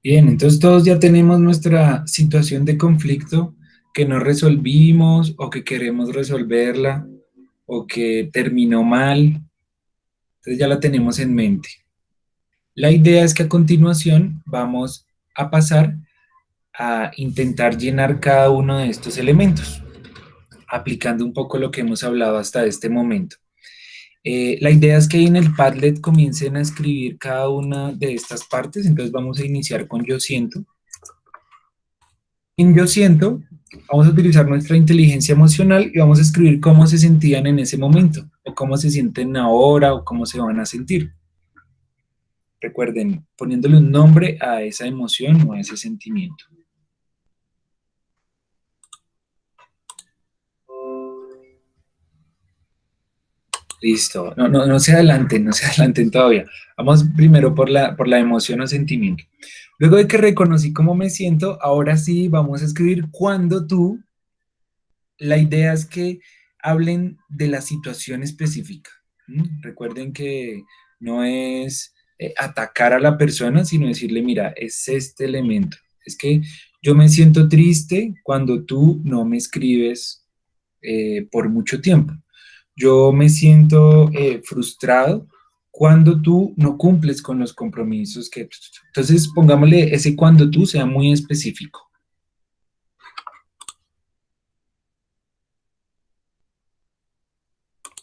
Bien, entonces todos ya tenemos nuestra situación de conflicto que no resolvimos o que queremos resolverla o que terminó mal. Entonces ya la tenemos en mente. La idea es que a continuación vamos a pasar a intentar llenar cada uno de estos elementos, aplicando un poco lo que hemos hablado hasta este momento. La idea es que en el Padlet comiencen a escribir cada una de estas partes, entonces vamos a iniciar con yo siento. En yo siento, vamos a utilizar nuestra inteligencia emocional y vamos a escribir cómo se sentían en ese momento, o cómo se sienten ahora, o cómo se van a sentir. Recuerden, poniéndole un nombre a esa emoción o a ese sentimiento. Listo, no se adelanten, no se adelanten todavía. Vamos primero por la emoción o sentimiento. Luego de que reconocí cómo me siento, ahora sí vamos a escribir cuando tú. La idea es que hablen de la situación específica. Recuerden que no es atacar a la persona, sino decirle, mira, es este elemento. Es que yo me siento triste cuando tú no me escribes por mucho tiempo. Yo me siento frustrado cuando tú no cumples con los compromisos que... Entonces, pongámosle ese cuando tú sea muy específico.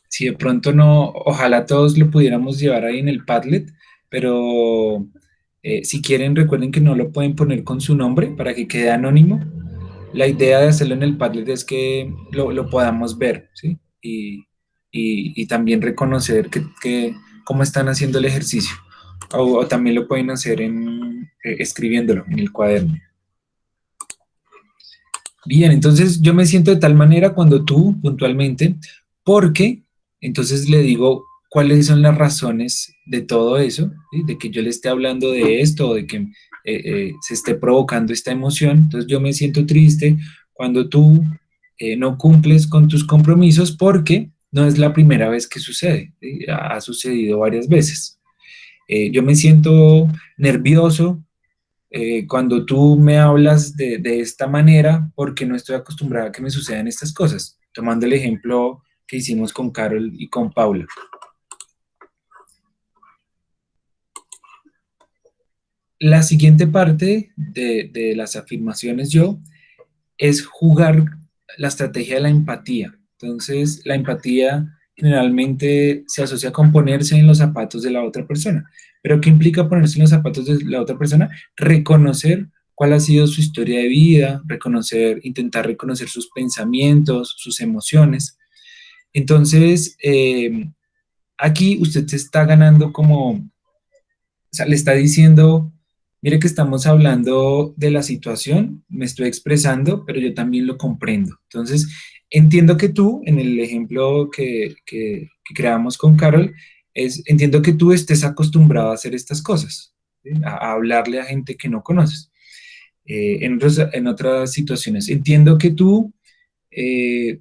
Si de pronto no, ojalá todos lo pudiéramos llevar ahí en el Padlet, pero si quieren recuerden que no lo pueden poner con su nombre para que quede anónimo. La idea de hacerlo en el Padlet es que lo podamos ver, ¿sí? Y también reconocer cómo están haciendo el ejercicio. O también lo pueden hacer escribiéndolo en el cuaderno. Bien, entonces yo me siento de tal manera cuando tú, puntualmente, porque entonces le digo cuáles son las razones de todo eso, ¿sí? De que yo le esté hablando de esto o de que se esté provocando esta emoción. Entonces yo me siento triste cuando tú no cumples con tus compromisos porque no es la primera vez que sucede, ¿sí? Ha sucedido varias veces. Yo me siento nervioso cuando tú me hablas de esta manera, porque no estoy acostumbrada a que me sucedan estas cosas, tomando el ejemplo que hicimos con Carol y con Paula. La siguiente parte de las afirmaciones yo es jugar la estrategia de la empatía. Entonces, la empatía generalmente se asocia con ponerse en los zapatos de la otra persona. ¿Pero qué implica ponerse en los zapatos de la otra persona? Reconocer cuál ha sido su historia de vida, intentar reconocer sus pensamientos, sus emociones. Entonces, aquí usted se está ganando como, o sea, le está diciendo, mire que estamos hablando de la situación, me estoy expresando, pero yo también lo comprendo. Entonces, entiendo que tú, en el ejemplo que creamos con Carol, entiendo que tú estés acostumbrado a hacer estas cosas, ¿sí? A hablarle a gente que no conoces. En otras situaciones, entiendo que tú eh,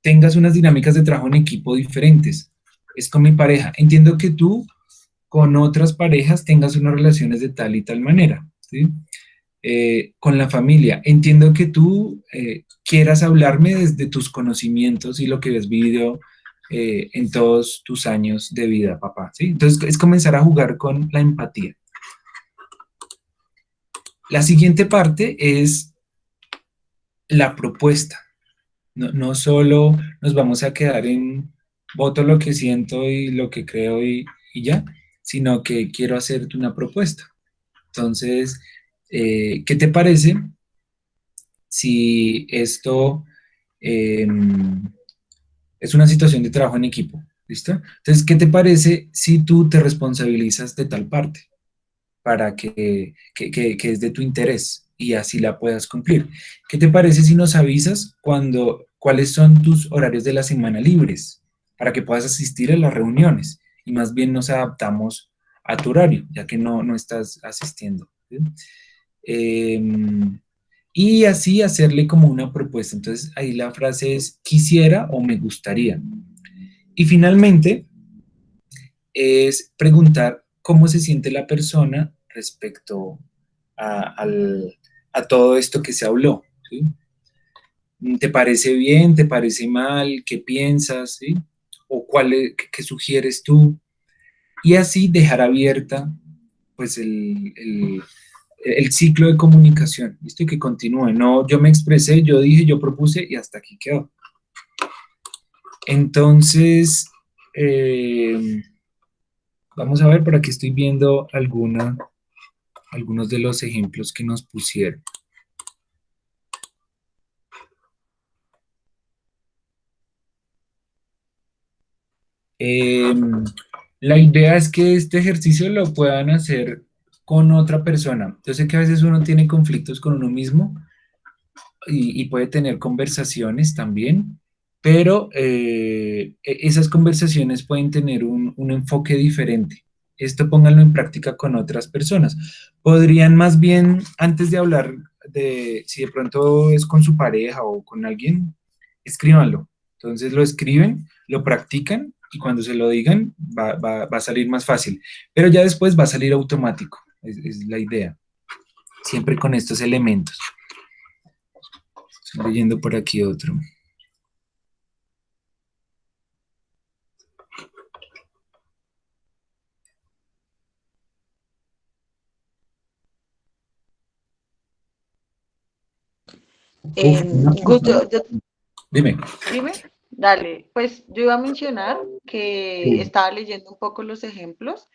tengas unas dinámicas de trabajo en equipo diferentes. Es con mi pareja. Entiendo que tú con otras parejas tengas unas relaciones de tal y tal manera, ¿sí? Con la familia. Entiendo que tú quieras hablarme desde tus conocimientos y lo que has vivido en todos tus años de vida, papá, ¿sí? Entonces es comenzar a jugar con la empatía. La siguiente parte es la propuesta. No solo nos vamos a quedar en voto lo que siento y lo que creo y ya, sino que quiero hacerte una propuesta. Entonces, ¿qué te parece si esto eh, es una situación de trabajo en equipo? ¿Listo? Entonces, ¿qué te parece si tú te responsabilizas de tal parte para que es de tu interés y así la puedas cumplir? ¿Qué te parece si nos avisas cuáles son tus horarios de la semana libres para que puedas asistir a las reuniones y más bien nos adaptamos a tu horario, ya que no estás asistiendo, ¿sí? Eh, y así hacerle como una propuesta. Entonces ahí la frase es quisiera o me gustaría. Y finalmente es preguntar cómo se siente la persona respecto a todo esto que se habló, ¿sí? ¿Te parece bien? ¿Te parece mal? ¿Qué piensas? ¿Sí? ¿O qué sugieres tú? Y así dejar abierta pues el ciclo de comunicación, ¿listo? Y que continúe. No, yo me expresé, yo dije, yo propuse y hasta aquí quedó. Entonces, vamos a ver, por aquí estoy viendo algunos de los ejemplos que nos pusieron. Eh, la idea es que este ejercicio lo puedan hacer con otra persona. Yo sé que a veces uno tiene conflictos con uno mismo y puede tener conversaciones también, pero esas conversaciones pueden tener un enfoque diferente. Esto pónganlo en práctica con otras personas. Podrían más bien, antes de hablar de si de pronto es con su pareja o con alguien, escríbanlo. Entonces lo escriben, lo practican y cuando se lo digan va a salir más fácil. Pero ya después va a salir automático, es la idea. Siempre con estos elementos. Estoy leyendo por aquí otro. Gus, Dime. dime, dale, pues yo iba a mencionar que estaba leyendo un poco los ejemplos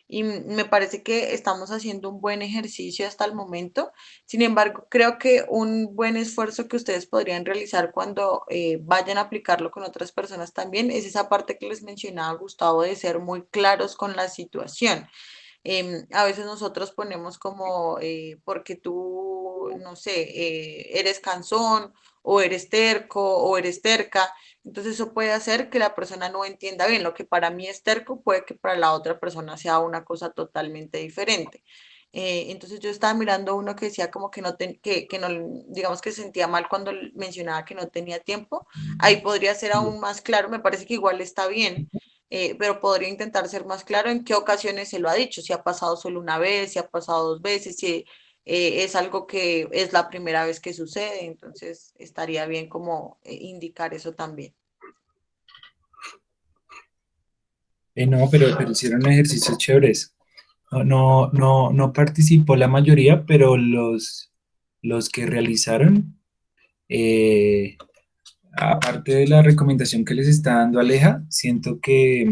y me parece que estamos haciendo un buen ejercicio hasta el momento. Sin embargo, creo que un buen esfuerzo que ustedes podrían realizar cuando vayan a aplicarlo con otras personas también es esa parte que les mencionaba Gustavo de ser muy claros con la situación. A veces nosotros ponemos como, porque tú, no sé, eres cansón o eres terco o eres terca, entonces eso puede hacer que la persona no entienda bien. Lo que para mí es terco puede que para la otra persona sea una cosa totalmente diferente. Entonces yo estaba mirando uno que decía como que que no, digamos que se sentía mal cuando mencionaba que no tenía tiempo. Ahí podría ser aún más claro, me parece que igual está bien, pero podría intentar ser más claro en qué ocasiones se lo ha dicho, si ha pasado solo una vez, si ha pasado dos veces, si es algo que es la primera vez que sucede, entonces estaría bien como indicar eso también. No, pero hicieron ejercicios chéveres. No participó la mayoría, pero los que realizaron, eh, aparte de la recomendación que les está dando Aleja, siento que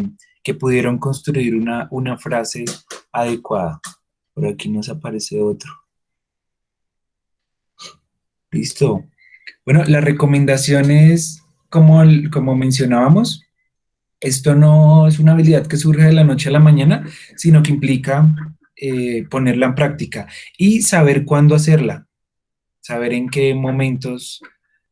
pudieron construir una frase adecuada. Por aquí nos aparece otro. Listo. Bueno, las recomendaciones, como mencionábamos, Esto no es una habilidad que surge de la noche a la mañana, sino que implica ponerla en práctica y saber cuándo hacerla, saber en qué momentos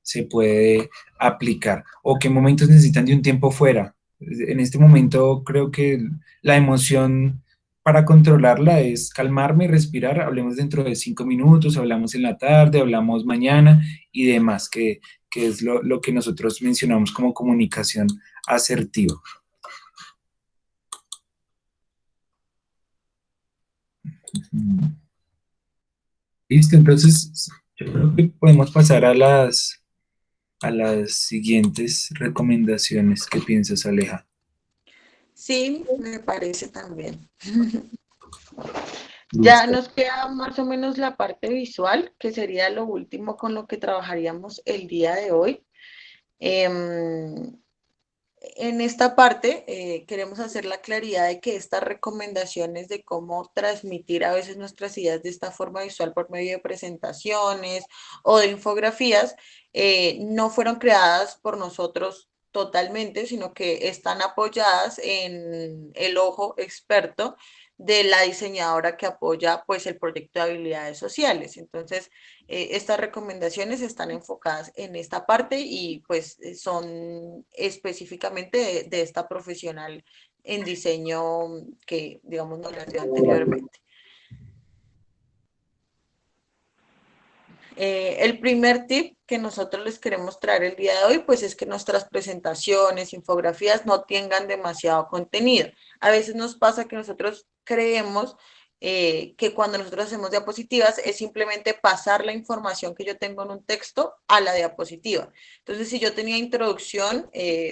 se puede aplicar o qué momentos necesitan de un tiempo fuera. En este momento creo que la emoción para controlarla es calmarme, respirar, hablemos dentro de 5 minutos, hablamos en la tarde, hablamos mañana y demás, que es lo que nosotros mencionamos como comunicación asertiva. Listo, entonces yo creo que podemos pasar a las siguientes recomendaciones. ¿Qué piensas, Aleja? Sí, me parece también. Ya Listo. nos queda más o menos la parte visual, que sería lo último con lo que trabajaríamos el día de hoy. Em, en esta parte queremos hacer la claridad de que estas recomendaciones de cómo transmitir a veces nuestras ideas de esta forma visual por medio de presentaciones o de infografías no fueron creadas por nosotros totalmente, sino que están apoyadas en el ojo experto de la diseñadora que apoya pues el proyecto de habilidades sociales. Entonces, estas recomendaciones están enfocadas en esta parte y pues son específicamente de esta profesional en diseño que, digamos, nos las dio anteriormente. El primer tip que nosotros les queremos traer el día de hoy, pues es que nuestras presentaciones, infografías no tengan demasiado contenido. A veces nos pasa que nosotros creemos que cuando nosotros hacemos diapositivas es simplemente pasar la información que yo tengo en un texto a la diapositiva. Entonces, si yo tenía introducción,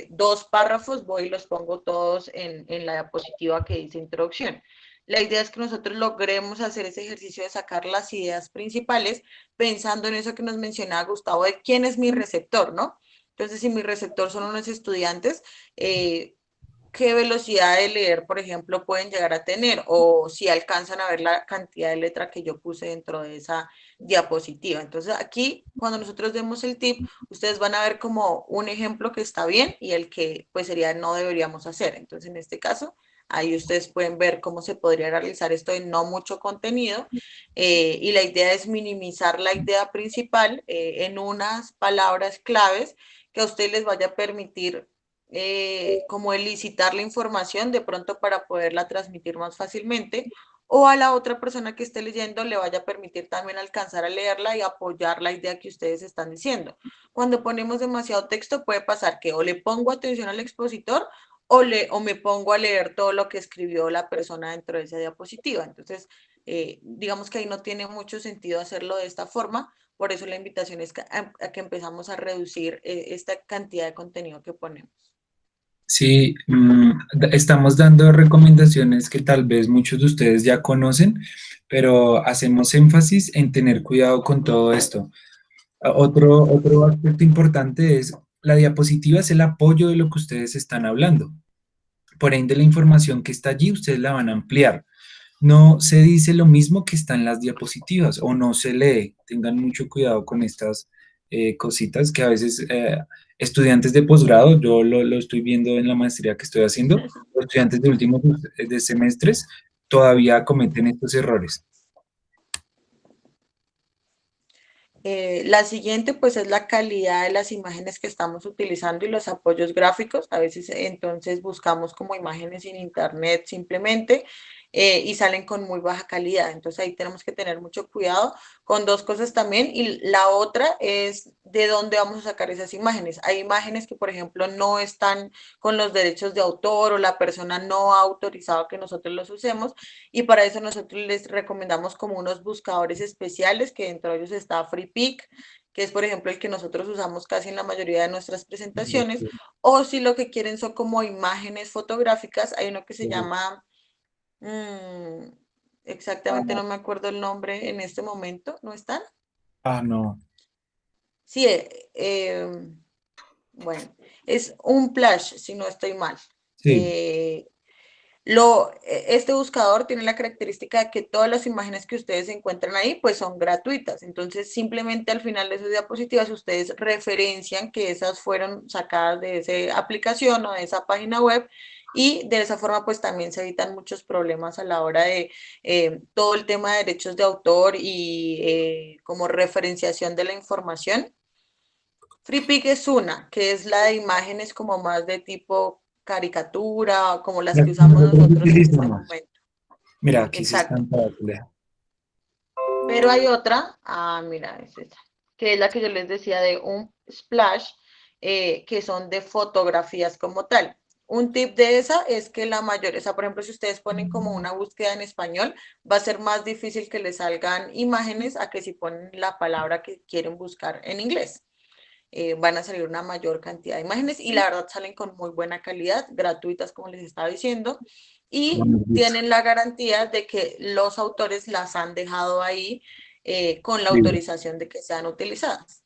2 párrafos, voy y los pongo todos en la diapositiva que dice introducción. La idea es que nosotros logremos hacer ese ejercicio de sacar las ideas principales pensando en eso que nos mencionaba Gustavo, de quién es mi receptor, ¿no? Entonces, si mi receptor son unos estudiantes, ¿qué velocidad de leer, por ejemplo, pueden llegar a tener? O si alcanzan a ver la cantidad de letra que yo puse dentro de esa diapositiva. Entonces, aquí, cuando nosotros demos el tip, ustedes van a ver como un ejemplo que está bien y el que, pues, sería no deberíamos hacer. Entonces, en este caso, ahí ustedes pueden ver cómo se podría realizar esto de no mucho contenido y la idea es minimizar la idea principal en unas palabras claves que a ustedes les vaya a permitir como elicitar la información de pronto para poderla transmitir más fácilmente o a la otra persona que esté leyendo le vaya a permitir también alcanzar a leerla y apoyar la idea que ustedes están diciendo. Cuando ponemos demasiado texto puede pasar que o le pongo atención al expositor o me pongo a leer todo lo que escribió la persona dentro de esa diapositiva. Entonces, digamos que ahí no tiene mucho sentido hacerlo de esta forma, por eso la invitación es a que empezamos a reducir esta cantidad de contenido que ponemos. Sí, estamos dando recomendaciones que tal vez muchos de ustedes ya conocen, pero hacemos énfasis en tener cuidado con todo esto. Otro aspecto importante es la diapositiva es el apoyo de lo que ustedes están hablando. Por ende, la información que está allí, ustedes la van a ampliar. No se dice lo mismo que está en las diapositivas o no se lee. Tengan mucho cuidado con estas cositas que a veces estudiantes de posgrado, yo lo estoy viendo en la maestría que estoy haciendo, los estudiantes de últimos de semestres todavía cometen estos errores. La siguiente pues es la calidad de las imágenes que estamos utilizando y los apoyos gráficos. A veces entonces buscamos como imágenes en internet simplemente y salen con muy baja calidad. Entonces ahí tenemos que tener mucho cuidado con 2 cosas también. Y la otra es de dónde vamos a sacar esas imágenes. Hay imágenes que por ejemplo no están con los derechos de autor o la persona no ha autorizado que nosotros los usemos y para eso nosotros les recomendamos como unos buscadores especiales que dentro de ellos está FreePic, que es por ejemplo el que nosotros usamos casi en la mayoría de nuestras presentaciones, o si lo que quieren son como imágenes fotográficas, hay uno que se llama, mmm, exactamente no me acuerdo el nombre en este momento, ¿no están? Ah, no. Sí, bueno, es un Unsplash, si no estoy mal. Sí. Eh, Este buscador tiene la característica de que todas las imágenes que ustedes encuentran ahí pues son gratuitas. Entonces simplemente al final de sus diapositivas ustedes referencian que esas fueron sacadas de esa aplicación o de esa página web, y de esa forma pues también se evitan muchos problemas a la hora de todo el tema de derechos de autor y como referenciación de la información. FreePic es una, que es la de imágenes como más de tipo caricatura, como las que usamos Nosotros nosotros en este utilizamos. momento. Mira, aquí se Exacto. están todas. Pero hay otra, mira, es esa, que es la que yo les decía de un splash, que son de fotografías como tal. Un tip de esa es que la mayoría, o sea, por ejemplo, si ustedes ponen como una búsqueda en español, va a ser más difícil que les salgan imágenes a que si ponen la palabra que quieren buscar en inglés. Van a salir una mayor cantidad de imágenes y la verdad salen con muy buena calidad, gratuitas como les estaba diciendo, y tienen la garantía de que los autores las han dejado ahí con la Libre. autorización de que sean utilizadas.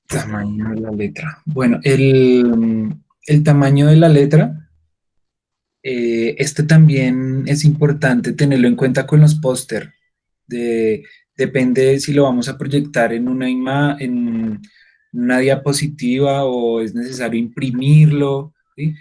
Tamaño de la letra. Bueno, el tamaño de la letra, este también es importante tenerlo en cuenta con los póster. Depende si lo vamos a proyectar en en una diapositiva o es necesario imprimirlo, ¿sí?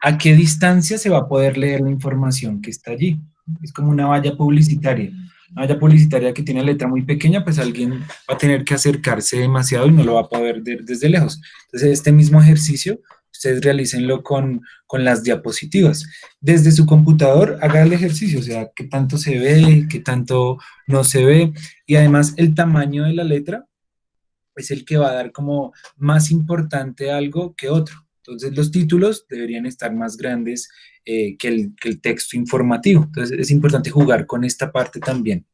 ¿A qué distancia se va a poder leer la información que está allí? Es como una valla publicitaria. Una valla publicitaria que tiene letra muy pequeña, pues alguien va a tener que acercarse demasiado y no lo va a poder ver desde lejos. Entonces, este mismo ejercicio, ustedes realícenlo con las diapositivas. Desde su computador, haga el ejercicio, o sea, qué tanto se ve, qué tanto no se ve, y además el tamaño de la letra es el que va a dar como más importante algo que otro. Entonces los títulos deberían estar más grandes que el texto informativo. Entonces es importante jugar con esta parte también.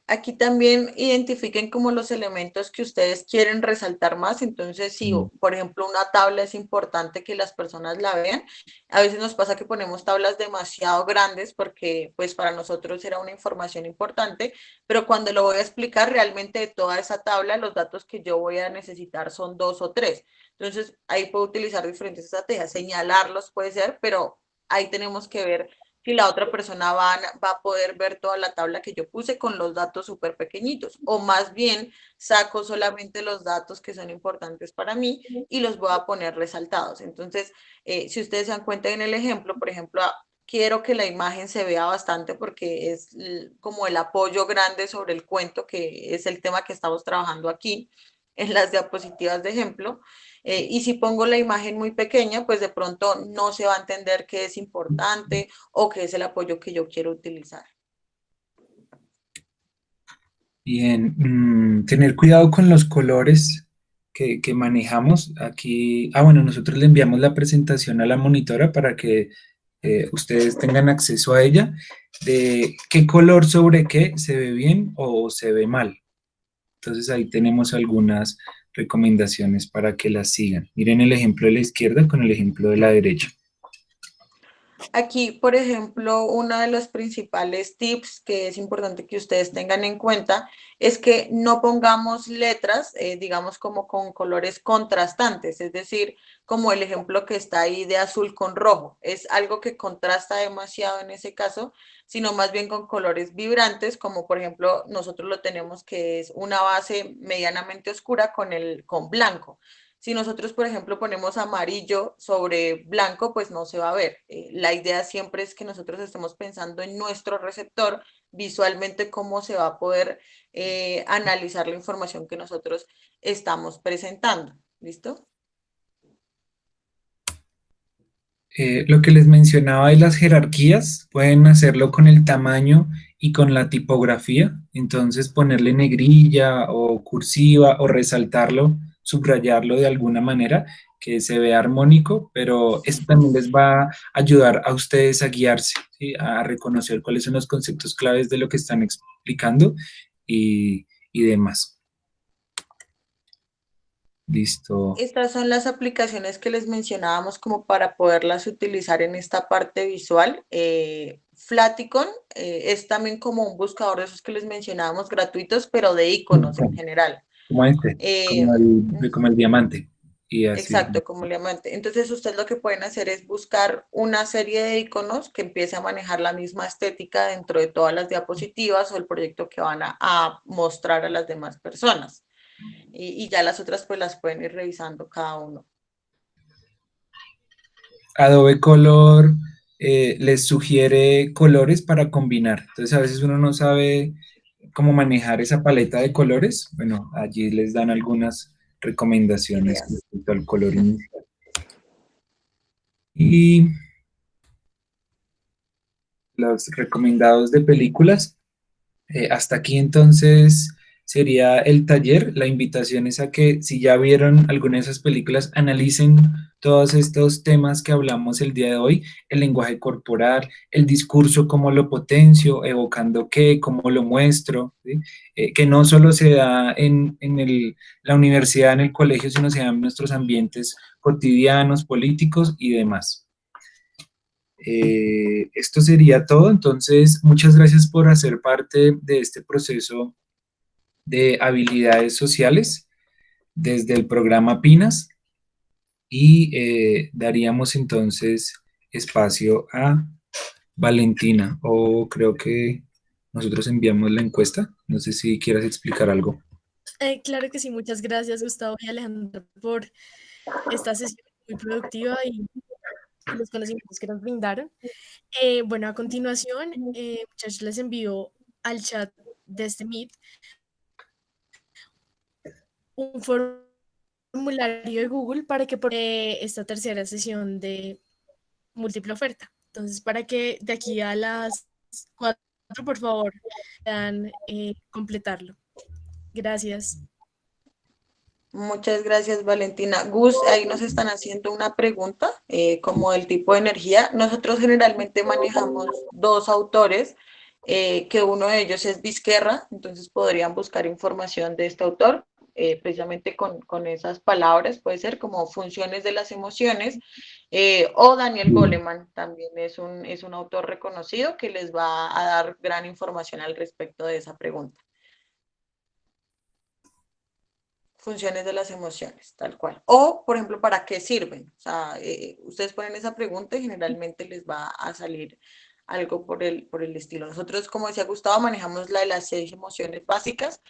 Aquí también identifiquen como los elementos que ustedes quieren resaltar más. Entonces, si, por ejemplo, una tabla es importante que las personas la vean, a veces nos pasa que ponemos tablas demasiado grandes porque pues para nosotros era una información importante, pero cuando lo voy a explicar realmente de toda esa tabla, los datos que yo voy a necesitar son 2 o 3. Entonces, ahí puedo utilizar diferentes estrategias, señalarlos puede ser, pero ahí tenemos que ver si la otra persona va a poder ver toda la tabla que yo puse con los datos súper pequeñitos, o más bien saco solamente los datos que son importantes para mí y los voy a poner resaltados. Entonces, si ustedes se dan cuenta en el ejemplo, por ejemplo, quiero que la imagen se vea bastante porque es como el apoyo grande sobre el cuento, que es el tema que estamos trabajando aquí en las diapositivas de ejemplo. Y si pongo la imagen muy pequeña, pues de pronto no se va a entender qué es importante o qué es el apoyo que yo quiero utilizar. Bien, tener cuidado con los colores que manejamos. Aquí, bueno, nosotros le enviamos la presentación a la monitora para que ustedes tengan acceso a ella, de qué color sobre qué se ve bien o se ve mal. Entonces ahí tenemos algunas recomendaciones para que las sigan. Miren el ejemplo de la izquierda con el ejemplo de la derecha. Aquí, por ejemplo, uno de los principales tips que es importante que ustedes tengan en cuenta es que no pongamos letras, digamos, como con colores contrastantes, es decir, como el ejemplo que está ahí de azul con rojo. Es algo que contrasta demasiado en ese caso, sino más bien con colores vibrantes, como por ejemplo nosotros lo tenemos, que es una base medianamente oscura con blanco. Si nosotros, por ejemplo, ponemos amarillo sobre blanco, pues no se va a ver. La idea siempre es que nosotros estemos pensando en nuestro receptor, visualmente cómo se va a poder analizar la información que nosotros estamos presentando. ¿Listo? Lo que les mencionaba de las jerarquías, pueden hacerlo con el tamaño y con la tipografía. Entonces ponerle negrilla o cursiva o resaltarlo, subrayarlo de alguna manera que se vea armónico, pero esto también les va a ayudar a ustedes a guiarse, ¿sí? A reconocer cuáles son los conceptos claves de lo que están explicando y demás. Listo. Estas son las aplicaciones que les mencionábamos como para poderlas utilizar en esta parte visual. Flaticon es también como un buscador de esos que les mencionábamos gratuitos, pero de iconos en general. como este, Eh, como el diamante. Y así. exacto, como le diamante. Entonces, ustedes lo que pueden hacer es buscar una serie de iconos que empiece a manejar la misma estética dentro de todas las diapositivas o el proyecto que van a mostrar a las demás personas. Y ya las otras pues las pueden ir revisando cada uno. Adobe Color les sugiere colores para combinar. Entonces a veces uno no sabe cómo manejar esa paleta de colores. Bueno, allí les dan algunas recomendaciones Ideas. respecto al color inicial. Y los recomendados de películas. Hasta aquí entonces sería el taller. La invitación es a que si ya vieron alguna de esas películas, analicen todos estos temas que hablamos el día de hoy, el lenguaje corporal, el discurso, cómo lo potencio, evocando qué, cómo lo muestro, ¿sí? Que no solo se da la universidad, en el colegio, sino se da en nuestros ambientes cotidianos, políticos y demás. Esto sería todo. Entonces, muchas gracias por hacer parte de este proceso de habilidades sociales desde el programa PINAS y daríamos entonces espacio a Valentina, o creo que nosotros enviamos la encuesta. No sé si quieras explicar algo. Claro que sí, muchas gracias Gustavo y Alejandra por esta sesión muy productiva y los conocimientos que nos brindaron. Bueno, a continuación, muchachos, les envío al chat de este Meet un formulario de Google para que por esta tercera sesión de múltiple oferta. Entonces, para que de aquí a las 4, por favor, puedan completarlo. Gracias. Muchas gracias, Valentina. Gus, ahí nos están haciendo una pregunta, como el tipo de energía. Nosotros generalmente manejamos dos autores, que uno de ellos es Vizquerra, entonces podrían buscar información de este autor, precisamente con esas palabras, puede ser como funciones de las emociones, o Daniel Goleman, también es un autor reconocido que les va a dar gran información al respecto de esa pregunta. Funciones de las emociones, tal cual. O, por ejemplo, ¿para qué sirven? O sea, ustedes ponen esa pregunta y generalmente les va a salir algo por el estilo. Nosotros, como decía Gustavo, manejamos la de las 6 emociones básicas,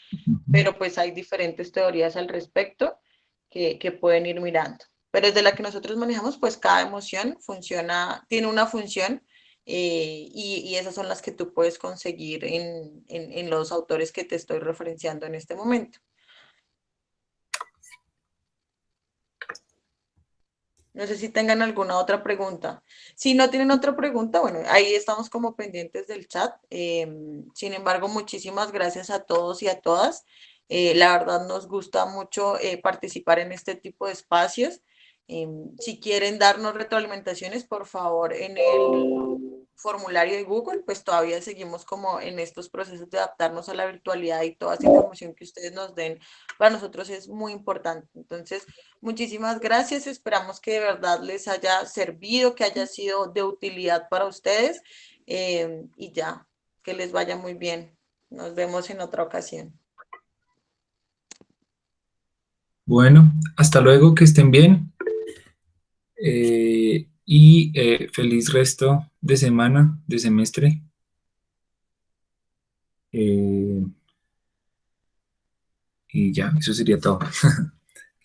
pero pues hay diferentes teorías al respecto que pueden ir mirando. Pero desde la que nosotros manejamos, pues cada emoción funciona, tiene una función, y esas son las que tú puedes conseguir en los autores que te estoy referenciando en este momento. No sé si tengan alguna otra pregunta. Si no tienen otra pregunta, bueno, ahí estamos como pendientes del chat. Sin embargo, muchísimas gracias a todos y a todas. La verdad nos gusta mucho participar en este tipo de espacios. Si quieren darnos retroalimentaciones, por favor, en el formulario de Google, pues todavía seguimos como en estos procesos de adaptarnos a la virtualidad y toda esa información que ustedes nos den para nosotros es muy importante. Entonces, muchísimas gracias. Esperamos que de verdad les haya servido, que haya sido de utilidad para ustedes, y ya, que les vaya muy bien. Nos vemos en otra ocasión. Bueno, hasta luego, que estén bien. Y feliz resto de semana, de semestre. Y ya, eso sería todo.